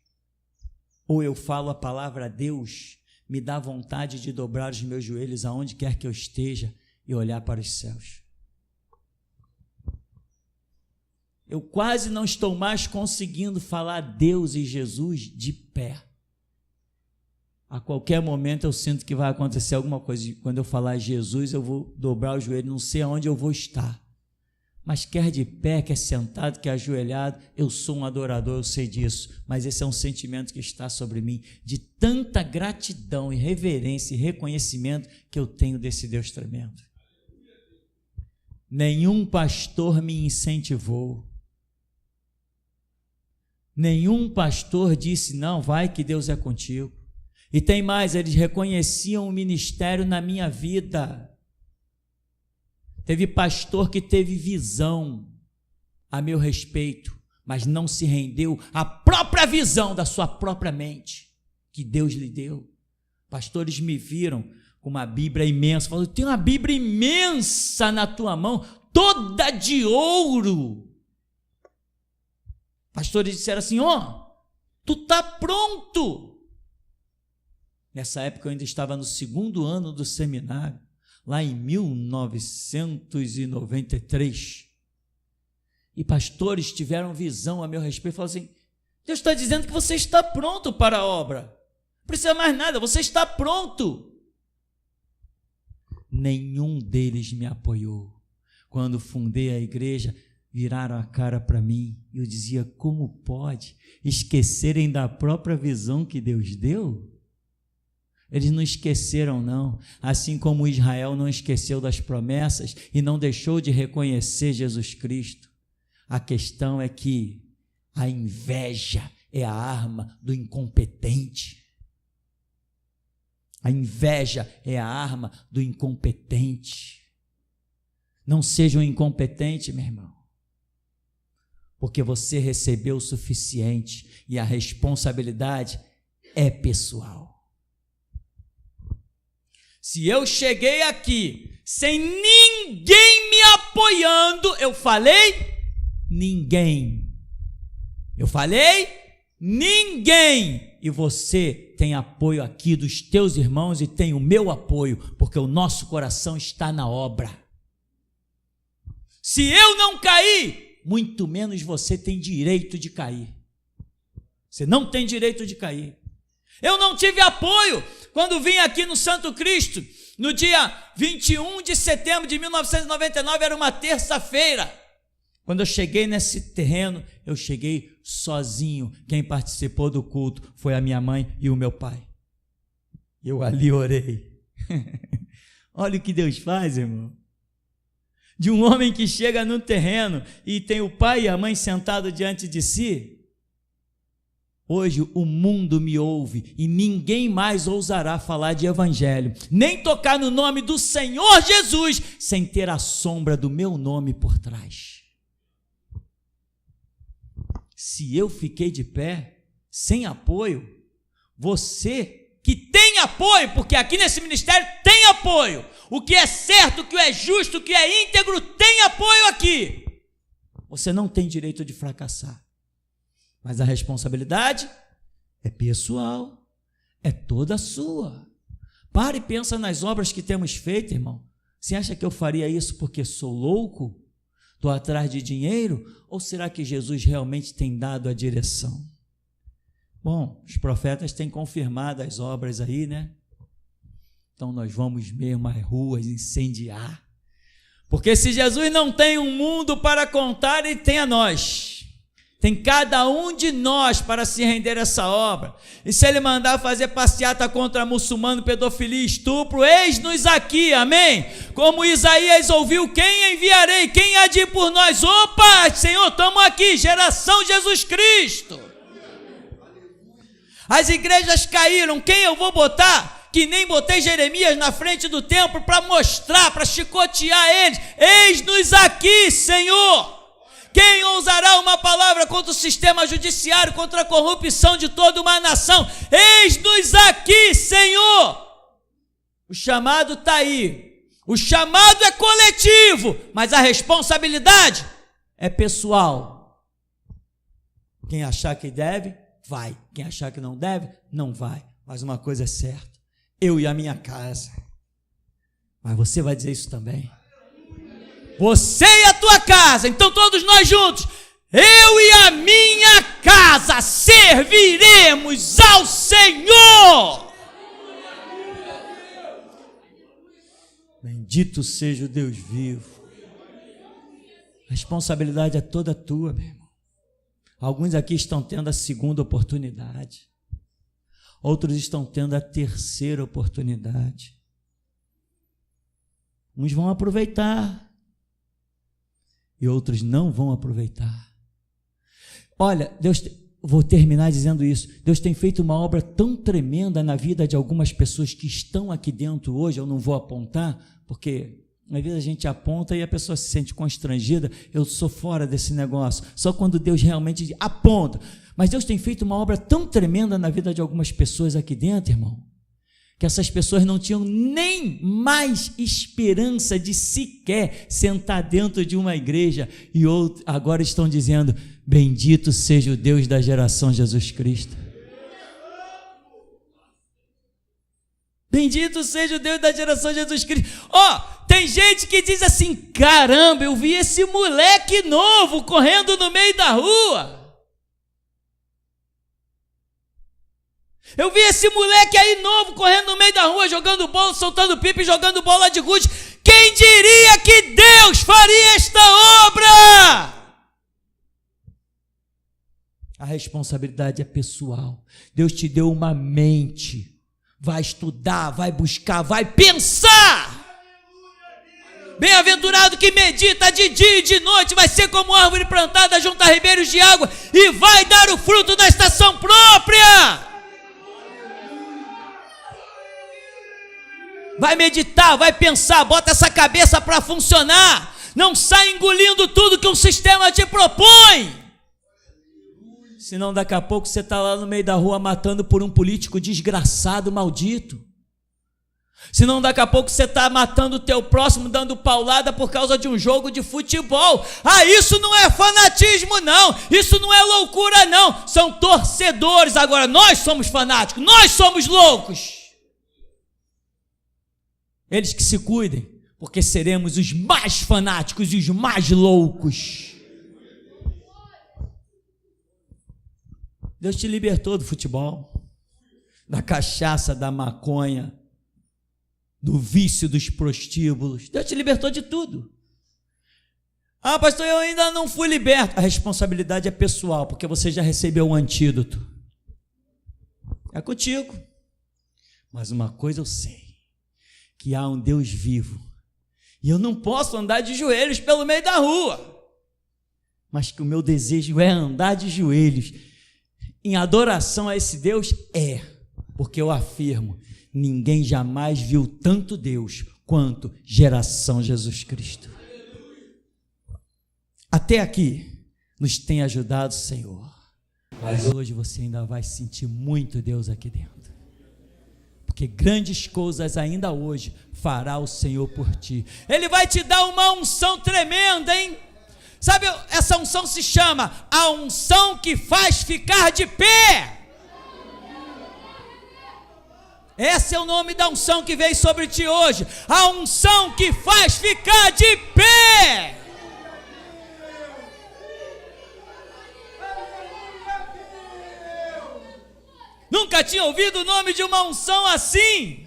Speaker 2: ou eu falo a palavra Deus, me dá vontade de dobrar os meus joelhos aonde quer que eu esteja e olhar para os céus. Eu quase não estou mais conseguindo falar Deus e Jesus de pé. A qualquer momento eu sinto que vai acontecer alguma coisa. Quando eu falar Jesus, eu vou dobrar o joelho, não sei aonde eu vou estar. Mas quer de pé, quer sentado, quer ajoelhado, eu sou um adorador, eu sei disso. Mas esse é um sentimento que está sobre mim, de tanta gratidão e reverência e reconhecimento que eu tenho desse Deus tremendo. Nenhum pastor me incentivou. Nenhum pastor disse, não, vai que Deus é contigo. E tem mais, eles reconheciam o ministério na minha vida. Teve pastor que teve visão a meu respeito, mas não se rendeu à própria visão da sua própria mente, que Deus lhe deu. Pastores me viram com uma Bíblia imensa, falaram, tem uma Bíblia imensa na tua mão, toda de ouro. Pastores disseram assim, tu está pronto. Nessa época eu ainda estava no 2º ano do seminário, lá em 1993, e pastores tiveram visão a meu respeito, falaram assim, Deus está dizendo que você está pronto para a obra, não precisa mais nada, você está pronto. Nenhum deles me apoiou. Quando fundei a igreja, viraram a cara para mim, e eu dizia, como pode esquecerem da própria visão que Deus deu? Eles não esqueceram, não, assim como Israel não esqueceu das promessas e não deixou de reconhecer Jesus Cristo. A questão é que a inveja é a arma do incompetente. A inveja é a arma do incompetente. Não seja um incompetente, meu irmão, porque você recebeu o suficiente e a responsabilidade é pessoal. Se eu cheguei aqui sem ninguém me apoiando, eu falei ninguém. Eu falei ninguém. E você tem apoio aqui dos teus irmãos e tem o meu apoio, porque o nosso coração está na obra. Se eu não cair, muito menos você tem direito de cair. Você não tem direito de cair. Eu não tive apoio quando vim aqui no Santo Cristo, no dia 21 de setembro de 1999, era uma terça-feira. Quando eu cheguei nesse terreno, eu cheguei sozinho. Quem participou do culto foi a minha mãe e o meu pai. Eu ali orei. Olha o que Deus faz, irmão. De um homem que chega no terreno e tem o pai e a mãe sentados diante de si. Hoje o mundo me ouve e ninguém mais ousará falar de evangelho, nem tocar no nome do Senhor Jesus, sem ter a sombra do meu nome por trás. Se eu fiquei de pé, sem apoio, você que tem apoio, porque aqui nesse ministério tem apoio, o que é certo, o que é justo, o que é íntegro, tem apoio aqui. Você não tem direito de fracassar. Mas a responsabilidade é pessoal, é toda sua. Para e pensa nas obras que temos feito, irmão. Você acha que eu faria isso porque sou louco? Estou atrás de dinheiro? Ou será que Jesus realmente tem dado a direção? Bom, os profetas têm confirmado as obras aí, né? Então nós vamos mesmo às ruas incendiar. Porque se Jesus não tem um mundo para contar, ele tem a nós. Tem cada um de nós para se render a essa obra. E se ele mandar fazer passeata contra muçulmano, pedofilia, estupro, eis-nos aqui, amém? Como Isaías ouviu, quem enviarei? Quem há de ir por nós? Opa, Senhor, estamos aqui, geração Jesus Cristo. As igrejas caíram, quem eu vou botar? Que nem botei Jeremias na frente do templo para mostrar, para chicotear eles. Eis-nos aqui, Senhor. Quem ousará uma palavra contra o sistema judiciário, contra a corrupção de toda uma nação? Eis-nos aqui, Senhor. O chamado está aí. O chamado é coletivo, mas a responsabilidade é pessoal. Quem achar que deve, vai. Quem achar que não deve, não vai. Mas uma coisa é certa, eu e a minha casa. Mas você vai dizer isso também. Você e a tua casa, então todos nós juntos, eu e a minha casa serviremos ao Senhor. Bendito seja o Deus vivo. A responsabilidade é toda tua, meu irmão. Alguns aqui estão tendo a segunda oportunidade. Outros estão tendo a terceira oportunidade. Uns vão aproveitar e outros não vão aproveitar. Olha, vou terminar dizendo isso. Deus tem feito uma obra tão tremenda na vida de algumas pessoas que estão aqui dentro hoje. Eu não vou apontar, porque às vezes a gente aponta e a pessoa se sente constrangida. Eu sou fora desse negócio. Só quando Deus realmente aponta. Mas Deus tem feito uma obra tão tremenda na vida de algumas pessoas aqui dentro, irmão, que essas pessoas não tinham nem mais esperança de sequer sentar dentro de uma igreja e agora estão dizendo: bendito seja o Deus da geração Jesus Cristo. Bendito seja o Deus da geração Jesus Cristo. Tem gente que diz assim: caramba, eu vi esse moleque novo correndo no meio da rua. Eu vi esse moleque aí novo correndo no meio da rua, jogando bola, soltando pipa e jogando bola de gude. Quem diria que Deus faria esta obra? A responsabilidade é pessoal. Deus te deu uma mente. Vai estudar, vai buscar, vai pensar. Bem-aventurado que medita de dia e de noite, vai ser como árvore plantada junto a ribeiros de água e vai dar o fruto da estação própria. Vai meditar, vai pensar, bota essa cabeça para funcionar. Não sai engolindo tudo que um sistema te propõe. Senão daqui a pouco você está lá no meio da rua matando por um político desgraçado, maldito. Senão daqui a pouco você está matando o teu próximo, dando paulada por causa de um jogo de futebol. Isso não é fanatismo não, isso não é loucura não, são torcedores. Agora nós somos fanáticos, nós somos loucos. Eles que se cuidem, porque seremos os mais fanáticos e os mais loucos. Deus te libertou do futebol, da cachaça, da maconha, do vício dos prostíbulos. Deus te libertou de tudo. Pastor, eu ainda não fui liberto. A responsabilidade é pessoal, porque você já recebeu o antídoto. É contigo. Mas uma coisa eu sei, que há um Deus vivo, e eu não posso andar de joelhos pelo meio da rua, mas que o meu desejo é andar de joelhos em adoração a esse Deus, porque eu afirmo, ninguém jamais viu tanto Deus quanto geração Jesus Cristo. Até aqui nos tem ajudado o Senhor, mas hoje você ainda vai sentir muito Deus aqui dentro. Porque grandes coisas ainda hoje fará o Senhor por ti. Ele vai te dar uma unção tremenda, hein? Sabe, essa unção se chama a unção que faz ficar de pé. Esse é o nome da unção que veio sobre ti hoje. A unção que faz ficar de pé. Nunca tinha ouvido o nome de uma unção assim.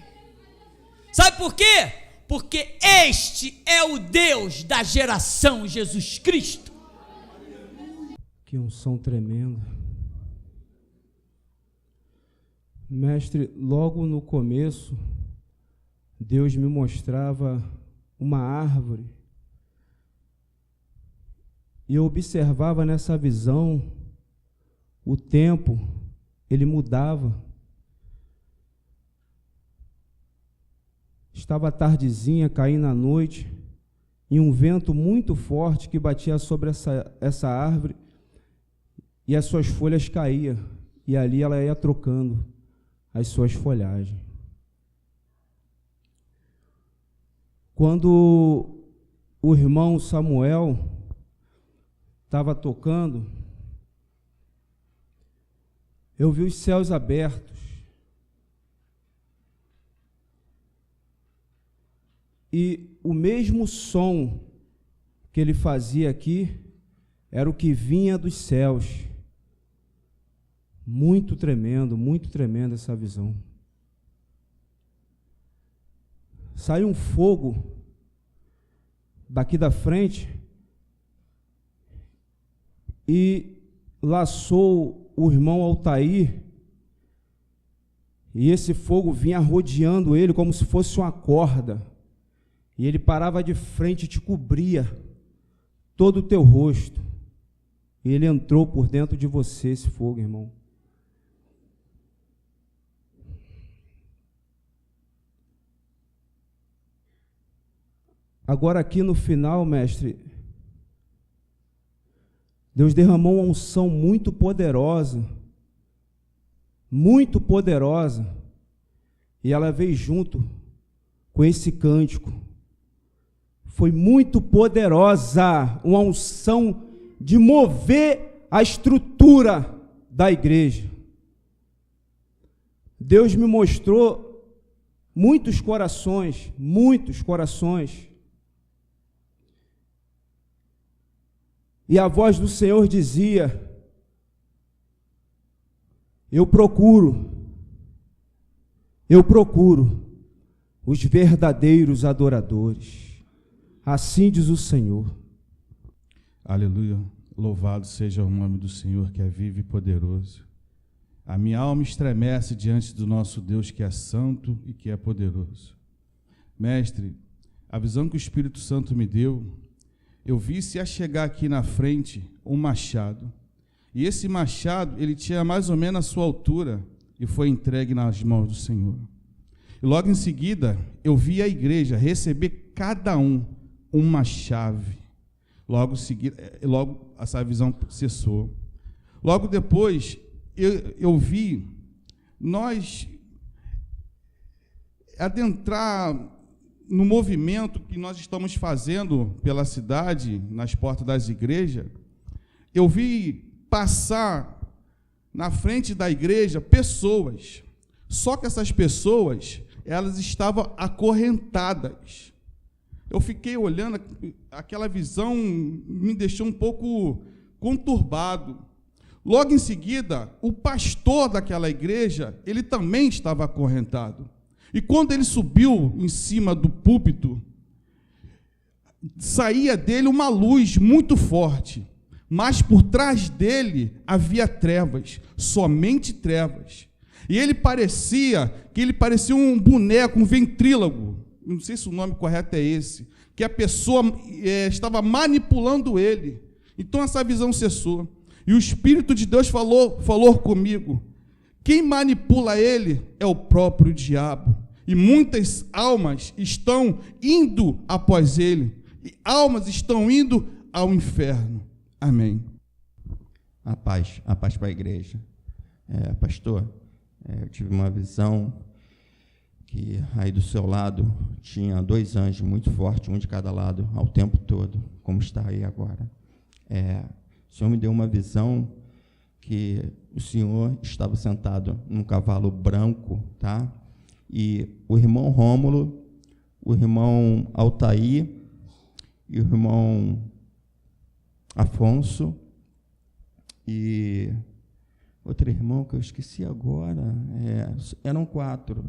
Speaker 2: Sabe por quê? Porque este é o Deus da geração Jesus Cristo.
Speaker 3: Que unção tremenda. Mestre, logo no começo, Deus me mostrava uma árvore. E eu observava nessa visão o tempo. Ele mudava. Estava a tardezinha, caindo a noite, e um vento muito forte que batia sobre essa árvore, e as suas folhas caíam, e ali ela ia trocando as suas folhagens. Quando o irmão Samuel estava tocando, eu vi os céus abertos. E o mesmo som que ele fazia aqui era o que vinha dos céus. Muito tremenda essa visão. saiu um fogo daqui da frente e laçou o irmão Altair, e esse fogo vinha rodeando ele como se fosse uma corda, e ele parava de frente e te cobria todo o teu rosto, e ele entrou por dentro de você, esse fogo, irmão. Agora aqui no final, mestre, Deus derramou uma unção muito poderosa, e ela veio junto com esse cântico. Foi muito poderosa, uma unção de mover a estrutura da igreja. Deus me mostrou muitos corações, e a voz do Senhor dizia: eu procuro os verdadeiros adoradores. Assim diz o Senhor.
Speaker 4: Aleluia. Louvado seja o nome do Senhor, que é vivo e poderoso. A minha alma estremece diante do nosso Deus, que é santo e que é poderoso. Mestre, a visão que o Espírito Santo me deu, eu vi-se a chegar aqui na frente um machado. E esse machado, ele tinha mais ou menos a sua altura e foi entregue nas mãos do Senhor. E logo em seguida, eu vi a igreja receber cada uma chave. Logo essa visão cessou. Logo depois, eu vi nós adentrar no movimento que nós estamos fazendo pela cidade, nas portas das igrejas. Eu vi passar na frente da igreja pessoas, só que essas pessoas, elas estavam acorrentadas. Eu fiquei olhando, aquela visão me deixou um pouco conturbado. Logo em seguida, o pastor daquela igreja, ele também estava acorrentado. E quando ele subiu em cima do púlpito, saía dele uma luz muito forte, mas por trás dele havia trevas, somente trevas. E ele parecia um boneco, um ventrílogo, não sei se o nome correto é esse, que a pessoa estava manipulando ele. Então essa visão cessou. E o Espírito de Deus falou comigo: quem manipula ele é o próprio diabo. E muitas almas estão indo após ele. E almas estão indo ao inferno. Amém.
Speaker 5: A paz para a igreja. Pastor, eu tive uma visão que aí do seu lado tinha 2 anjos muito fortes, um de cada lado, ao tempo todo, como está aí agora. O Senhor me deu uma visão que o Senhor estava sentado num cavalo branco, tá? E o irmão Rômulo, o irmão Altair e o irmão Afonso e outro irmão que eu esqueci agora, eram 4.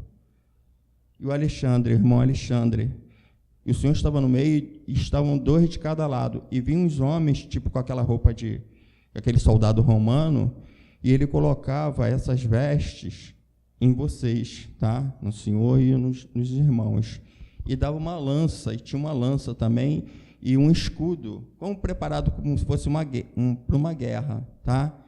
Speaker 5: E o Alexandre, o irmão Alexandre. E o Senhor estava no meio e estavam 2 de cada lado. E vinham uns homens, tipo com aquela roupa de aquele soldado romano, e ele colocava essas vestes em vocês, tá? No Senhor e nos irmãos. E dava uma lança, e tinha uma lança também, e um escudo, como preparado como se fosse para uma guerra, tá?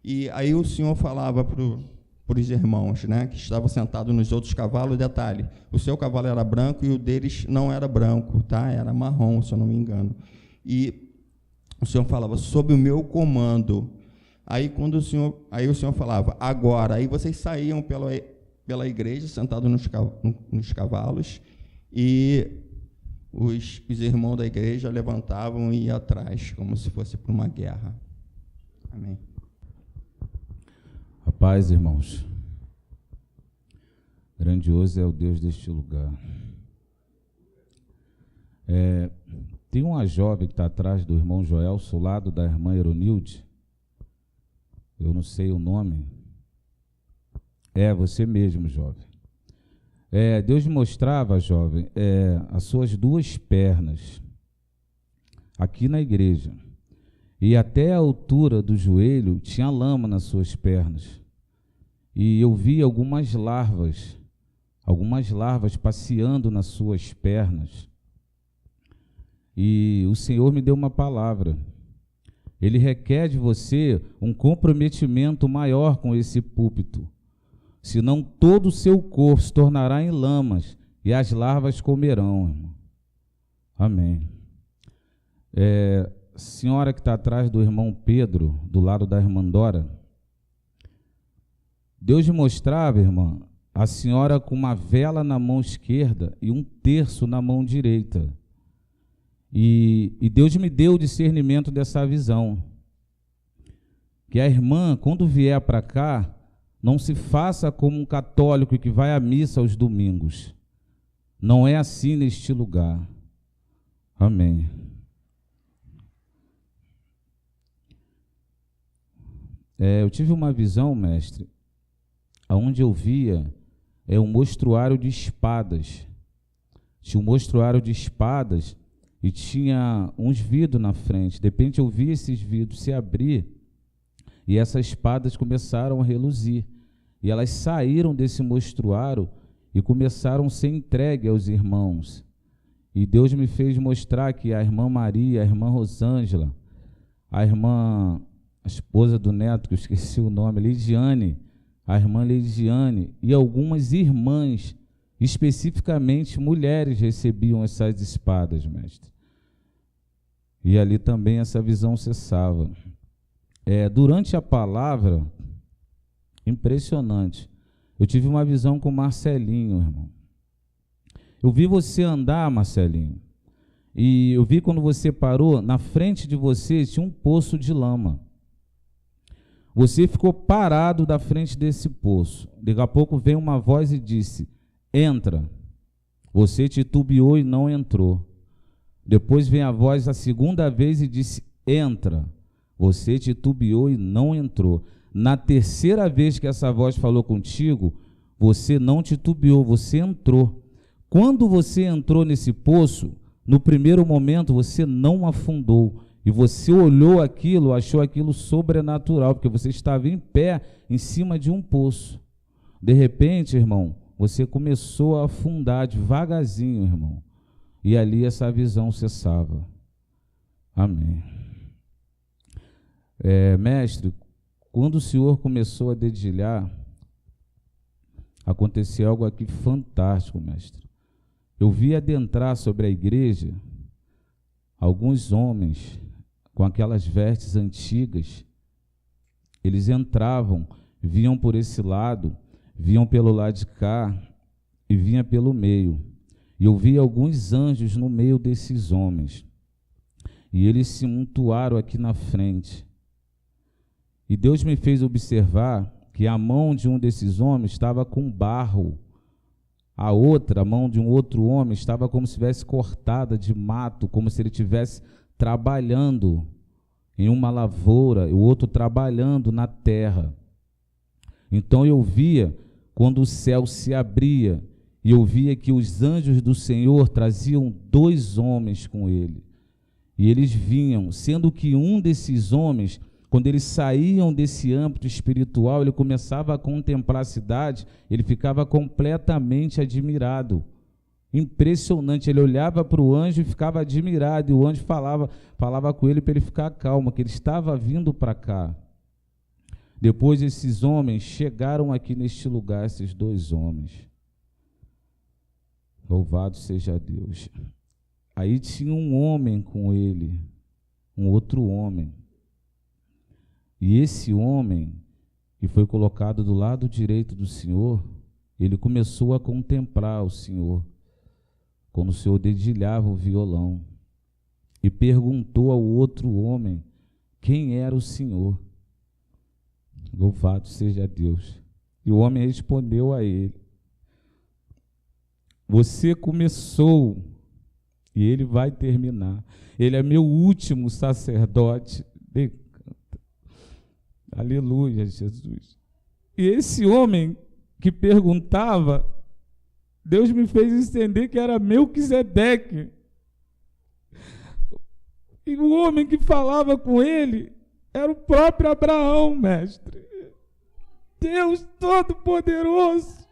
Speaker 5: E aí o Senhor falava para os irmãos, né, que estavam sentados nos outros cavalos. Detalhe, o seu cavalo era branco e o deles não era branco, tá? Era marrom, se eu não me engano. E o Senhor falava: sob o meu comando. Aí o Senhor falava: agora. Aí vocês saíam pela igreja, sentados nos cavalos, e os irmãos da igreja levantavam e iam atrás, como se fosse para uma guerra. Amém.
Speaker 6: Paz, irmãos. Grandioso é o Deus deste lugar. Tem uma jovem que está atrás do irmão Joelso, ao lado da irmã Eronilde. Eu não sei o nome. É você mesmo, jovem. Deus me mostrava, jovem, as suas duas pernas aqui na igreja. E até a altura do joelho tinha lama nas suas pernas. E eu vi algumas larvas passeando nas suas pernas. E o Senhor me deu uma palavra. Ele requer de você um comprometimento maior com esse púlpito. Senão todo o seu corpo se tornará em lamas e as comerão, irmão. Amém. Senhora que está atrás do irmão Pedro, do lado da irmã Dora, Deus me mostrava, irmã, a senhora com uma vela na mão esquerda e um terço na mão direita. E Deus me deu o discernimento dessa visão. Que a irmã, quando vier para cá, não se faça como um católico que vai à missa aos domingos. Não é assim neste lugar. Amém. Eu tive uma visão, mestre, onde eu via um mostruário de espadas. Tinha um mostruário de espadas e tinha uns vidros na frente. De repente eu vi esses vidros se abrir e essas espadas começaram a reluzir. E elas saíram desse mostruário e começaram a ser entregues aos irmãos. E Deus me fez mostrar que a irmã Maria, a irmã Rosângela, a esposa do neto, que eu esqueci o nome, Lidiane, a irmã Lidiane, e algumas irmãs, especificamente mulheres, recebiam essas espadas, mestre. E ali também essa visão cessava. Durante a palavra, impressionante, eu tive uma visão com Marcelinho, irmão. Eu vi você andar, Marcelinho, e eu vi quando você parou, na frente de você tinha um poço de lama. Você ficou parado da frente desse poço. Daqui a pouco veio uma voz e disse: entra. Você titubeou e não entrou. Depois vem a voz a segunda vez e disse: entra. Você titubeou e não entrou. Na terceira vez que essa voz falou contigo, você não titubeou, você entrou. Quando você entrou nesse poço, no primeiro momento você não afundou. E você olhou aquilo, achou aquilo sobrenatural, porque você estava em pé em cima de um poço. De repente, irmão, você começou a afundar devagarzinho, irmão. E ali essa visão cessava. Amém. Mestre, quando o senhor começou a dedilhar, aconteceu algo aqui fantástico, mestre. Eu vi adentrar sobre a igreja alguns homens com aquelas vestes antigas. Eles entravam, vinham por esse lado, vinham pelo lado de cá e vinham pelo meio. E eu vi alguns anjos no meio desses homens. E eles se amontoaram aqui na frente. E Deus me fez observar que a mão de um desses homens estava com barro. A outra, a mão de um outro homem, estava como se estivesse cortada de mato, como se ele estivesse trabalhando em uma lavoura, e o outro trabalhando na terra. Então eu via quando o céu se abria, e eu via que os anjos do Senhor traziam 2 homens com ele. E eles vinham, sendo que um desses homens, quando eles saíam desse âmbito espiritual, ele começava a contemplar a cidade, ele ficava completamente admirado. Impressionante, ele olhava para o anjo e ficava admirado, e o anjo falava com ele para ele ficar calmo, que ele estava vindo para cá. Depois esses homens chegaram aqui neste lugar, esses 2 homens. Louvado seja Deus. Aí tinha um homem com ele, um outro homem. E esse homem, que foi colocado do lado direito do Senhor, ele começou a contemplar o Senhor, quando o Senhor dedilhava o violão, e perguntou ao outro homem quem era o Senhor. Louvado seja Deus. E o homem respondeu a ele: você começou e ele vai terminar. Ele é meu último sacerdote. Aleluia, Jesus. E esse homem que perguntava Deus me fez entender que era Melquisedeque. E o homem que falava com ele era o próprio Abraão, mestre. Deus Todo-Poderoso.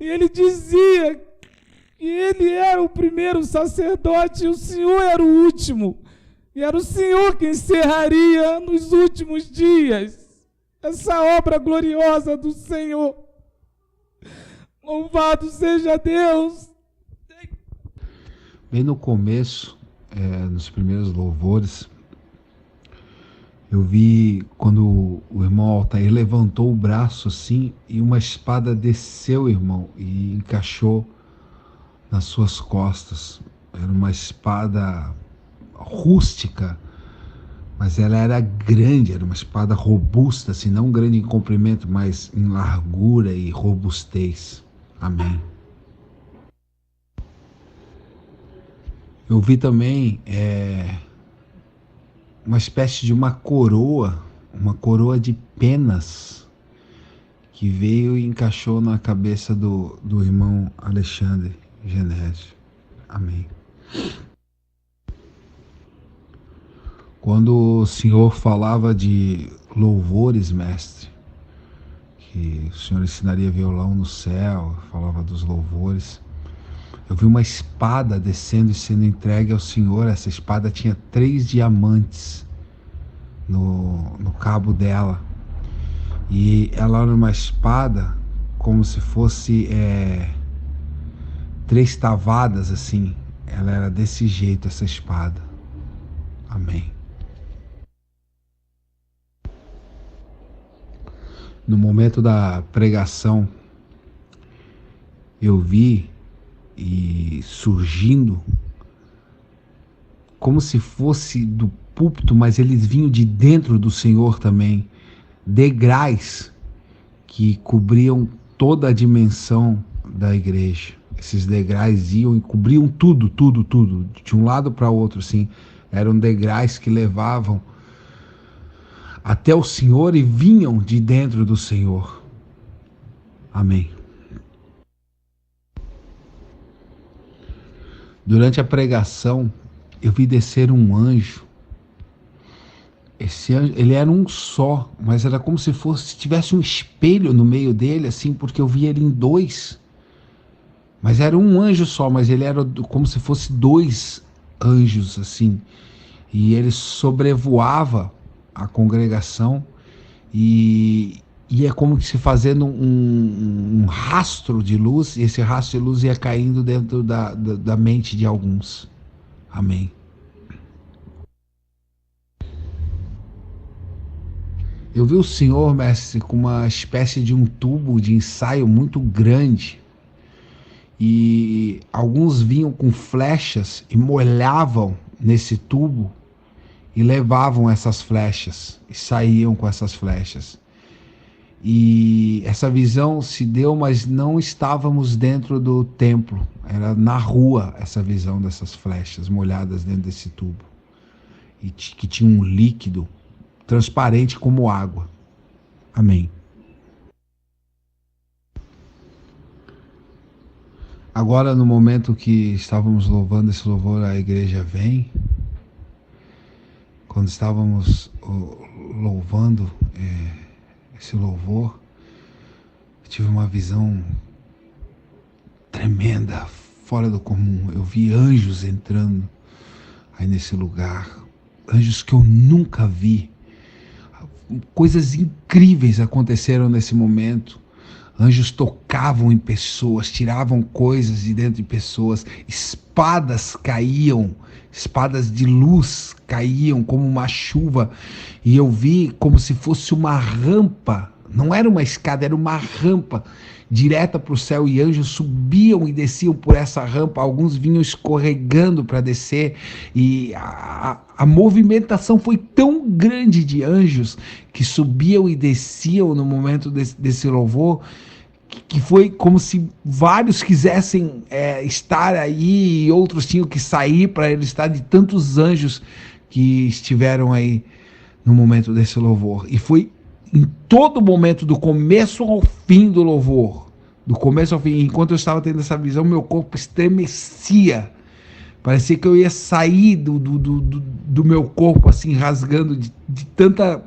Speaker 6: E ele dizia que ele era o primeiro sacerdote e o Senhor era o último. E era o Senhor que encerraria nos últimos dias essa obra gloriosa do Senhor. Louvado seja Deus.
Speaker 7: Bem no começo, nos primeiros louvores, eu vi quando o irmão Altair levantou o braço assim e uma espada desceu, irmão, e encaixou nas suas costas. Era uma espada rústica, mas ela era grande, era uma espada robusta, assim, não grande em comprimento, mas em largura e robustez. Amém. Eu vi também uma espécie de uma coroa de penas que veio e encaixou na cabeça do irmão Alexandre Genésio. Amém. Quando o Senhor falava de louvores, mestre, que o Senhor ensinaria violão no céu, falava dos louvores, eu vi uma espada descendo e sendo entregue ao Senhor. Essa espada tinha 3 diamantes no cabo dela. E ela era uma espada como se fosse 3 tavadas assim. Ela era desse jeito, essa espada. Amém. No momento da pregação, eu vi e surgindo como se fosse do púlpito, mas eles vinham de dentro do Senhor também, degraus que cobriam toda a dimensão da igreja. Esses degraus iam e cobriam tudo, de um lado para o outro, assim. Eram degraus que levavam até o Senhor e vinham de dentro do Senhor. Amém. Durante a pregação, eu vi descer um anjo. Esse anjo, ele era um só, mas era como se tivesse um espelho no meio dele, assim, porque eu vi ele em 2. Mas era um anjo só, mas ele era como se fosse 2 anjos, assim. E ele sobrevoava a congregação e é como se fazendo um rastro de luz, e esse rastro de luz ia caindo dentro da mente de alguns. Amém. Eu vi o Senhor, mestre, com uma espécie de um tubo de ensaio muito grande, e alguns vinham com flechas e molhavam nesse tubo e levavam essas flechas e saíam com essas flechas. E essa visão se deu, mas não estávamos dentro do templo. Era na rua essa visão dessas flechas molhadas dentro desse tubo. E que tinha um líquido transparente como água. Amém. Agora, no momento que estávamos louvando esse louvor, a igreja vem. Quando estávamos louvando esse louvor, eu tive uma visão tremenda, fora do comum. Eu vi anjos entrando aí nesse lugar, anjos que eu nunca vi. Coisas incríveis aconteceram nesse momento. Anjos tocavam em pessoas, tiravam coisas de dentro de pessoas, espadas caíam, espadas de luz caíam como uma chuva, e eu vi como se fosse uma rampa, não era uma escada, era uma rampa direta para o céu, e anjos subiam e desciam por essa rampa, alguns vinham escorregando para descer, e a movimentação foi tão grande de anjos que subiam e desciam no momento desse louvor, que foi como se vários quisessem estar aí e outros tinham que sair para ele estar, de tantos anjos que estiveram aí no momento desse louvor. E foi em todo momento, do começo ao fim do louvor, Do começo ao fim, enquanto eu estava tendo essa visão, meu corpo estremecia. Parecia que eu ia sair do meu corpo, assim, rasgando de tanta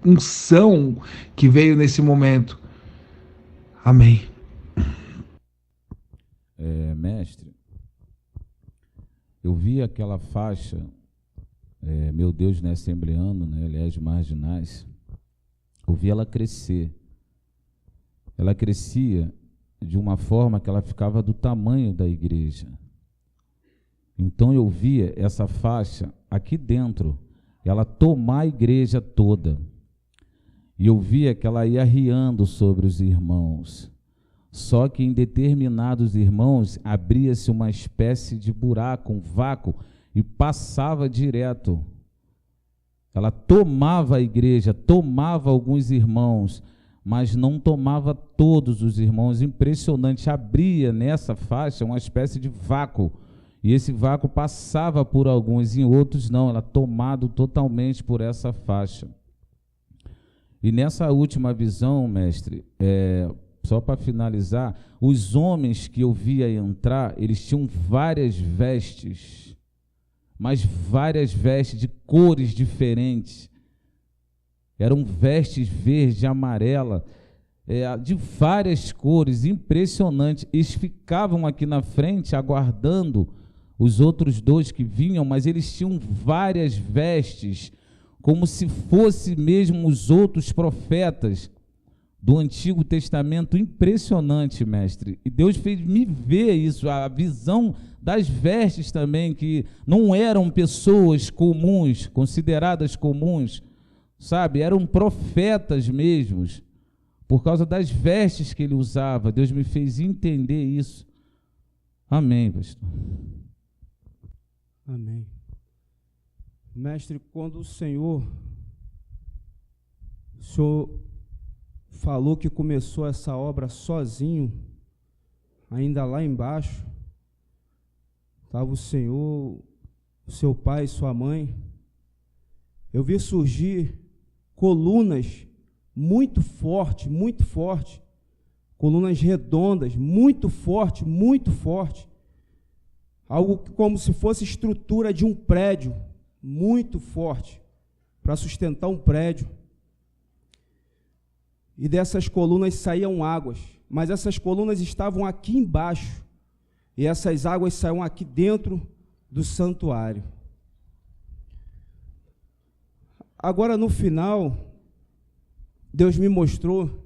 Speaker 7: unção que veio nesse momento. Amém.
Speaker 6: Mestre, eu vi aquela faixa, meu Deus, né, assembleano, né, aliás, marginais, eu vi ela crescer. Ela crescia de uma forma que ela ficava do tamanho da igreja. Então eu via essa faixa aqui dentro, ela tomar a igreja toda. E eu via que ela ia arriando sobre os irmãos. Só que em determinados irmãos abria-se uma espécie de buraco, um vácuo, e passava direto. Ela tomava a igreja, tomava alguns irmãos, mas não tomava todos os irmãos. Impressionante, abria nessa faixa uma espécie de vácuo, e esse vácuo passava por alguns, em outros não, ela tomado totalmente por essa faixa. E nessa última visão, mestre, só para finalizar, os homens que eu via entrar, eles tinham várias vestes, mas várias vestes de cores diferentes. Eram vestes verde, amarela, de várias cores, impressionante. Eles ficavam aqui na frente aguardando os outros dois que vinham, mas eles tinham várias vestes, como se fossem mesmo os outros profetas do Antigo Testamento. Impressionante, mestre. E Deus fez me ver isso, a visão das vestes também, que não eram pessoas comuns, consideradas comuns, sabe? Eram profetas mesmos, por causa das vestes que ele usava. Deus me fez entender isso. Amém, pastor.
Speaker 3: Amém. Mestre, quando o senhor falou que começou essa obra sozinho, ainda lá embaixo, estava o senhor, o seu pai e sua mãe, eu vi surgir colunas muito forte, colunas redondas, muito forte, algo como se fosse estrutura de um prédio, muito forte, para sustentar um prédio. E dessas colunas saíam águas, mas essas colunas estavam aqui embaixo, e essas águas saíam aqui dentro do santuário. Agora, no final, Deus me mostrou,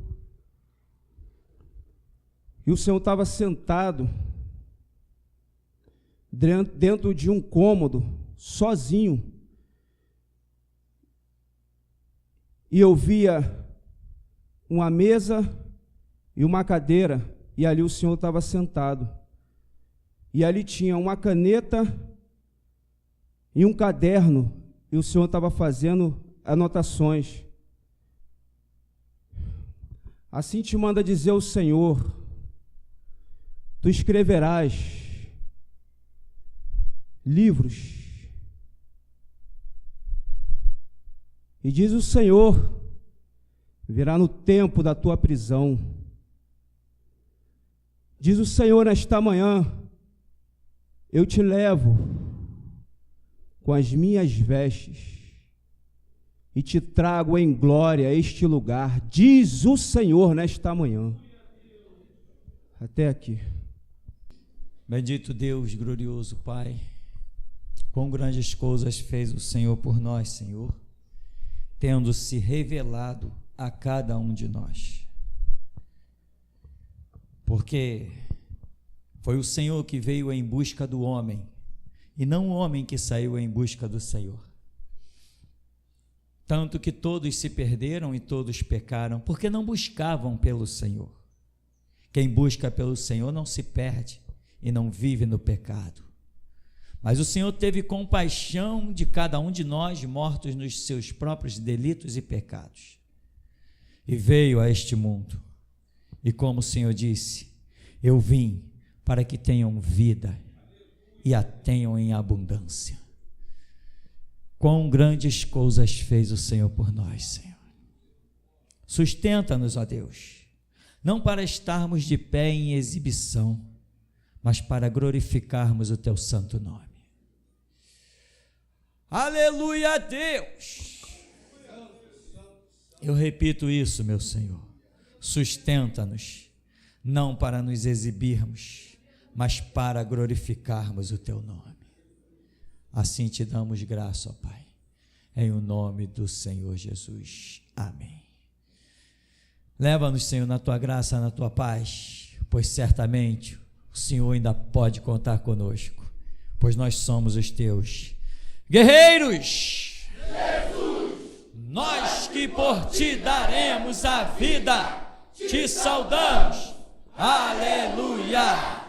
Speaker 3: e o Senhor estava sentado dentro de um cômodo, sozinho, e eu via uma mesa e uma cadeira, e ali o Senhor estava sentado, e ali tinha uma caneta e um caderno, e o Senhor estava fazendo anotações. Assim te manda dizer o Senhor: tu escreverás livros. E diz o Senhor: virá no tempo da tua prisão. Diz o Senhor nesta manhã: eu te levo com as minhas vestes e te trago em glória a este lugar. Diz o Senhor nesta manhã. Até aqui.
Speaker 2: Bendito Deus, glorioso Pai, quão grandes coisas fez o Senhor por nós, Senhor, tendo se revelado a cada um de nós. Porque foi o Senhor que veio em busca do homem, e não o homem que saiu em busca do Senhor. Tanto que todos se perderam e todos pecaram, porque não buscavam pelo Senhor. Quem busca pelo Senhor não se perde e não vive no pecado. Mas o Senhor teve compaixão de cada um de nós, mortos nos seus próprios delitos e pecados, e veio a este mundo. E como o Senhor disse: eu vim para que tenham vida e a tenham em abundância. Quão grandes coisas fez o Senhor por nós, Senhor. Sustenta-nos, ó Deus. não para estarmos de pé em exibição, mas para glorificarmos o teu santo nome. Aleluia a Deus! Eu repito isso, meu Senhor, sustenta-nos, não para nos exibirmos, mas para glorificarmos o teu nome. Assim te damos graça, ó Pai, em o nome do Senhor Jesus. Amém. Leva-nos, Senhor, na tua graça, na tua paz, pois certamente o Senhor ainda pode contar conosco, pois nós somos os teus guerreiros. Jesus! Nós que por ti daremos a vida, te saudamos. Aleluia!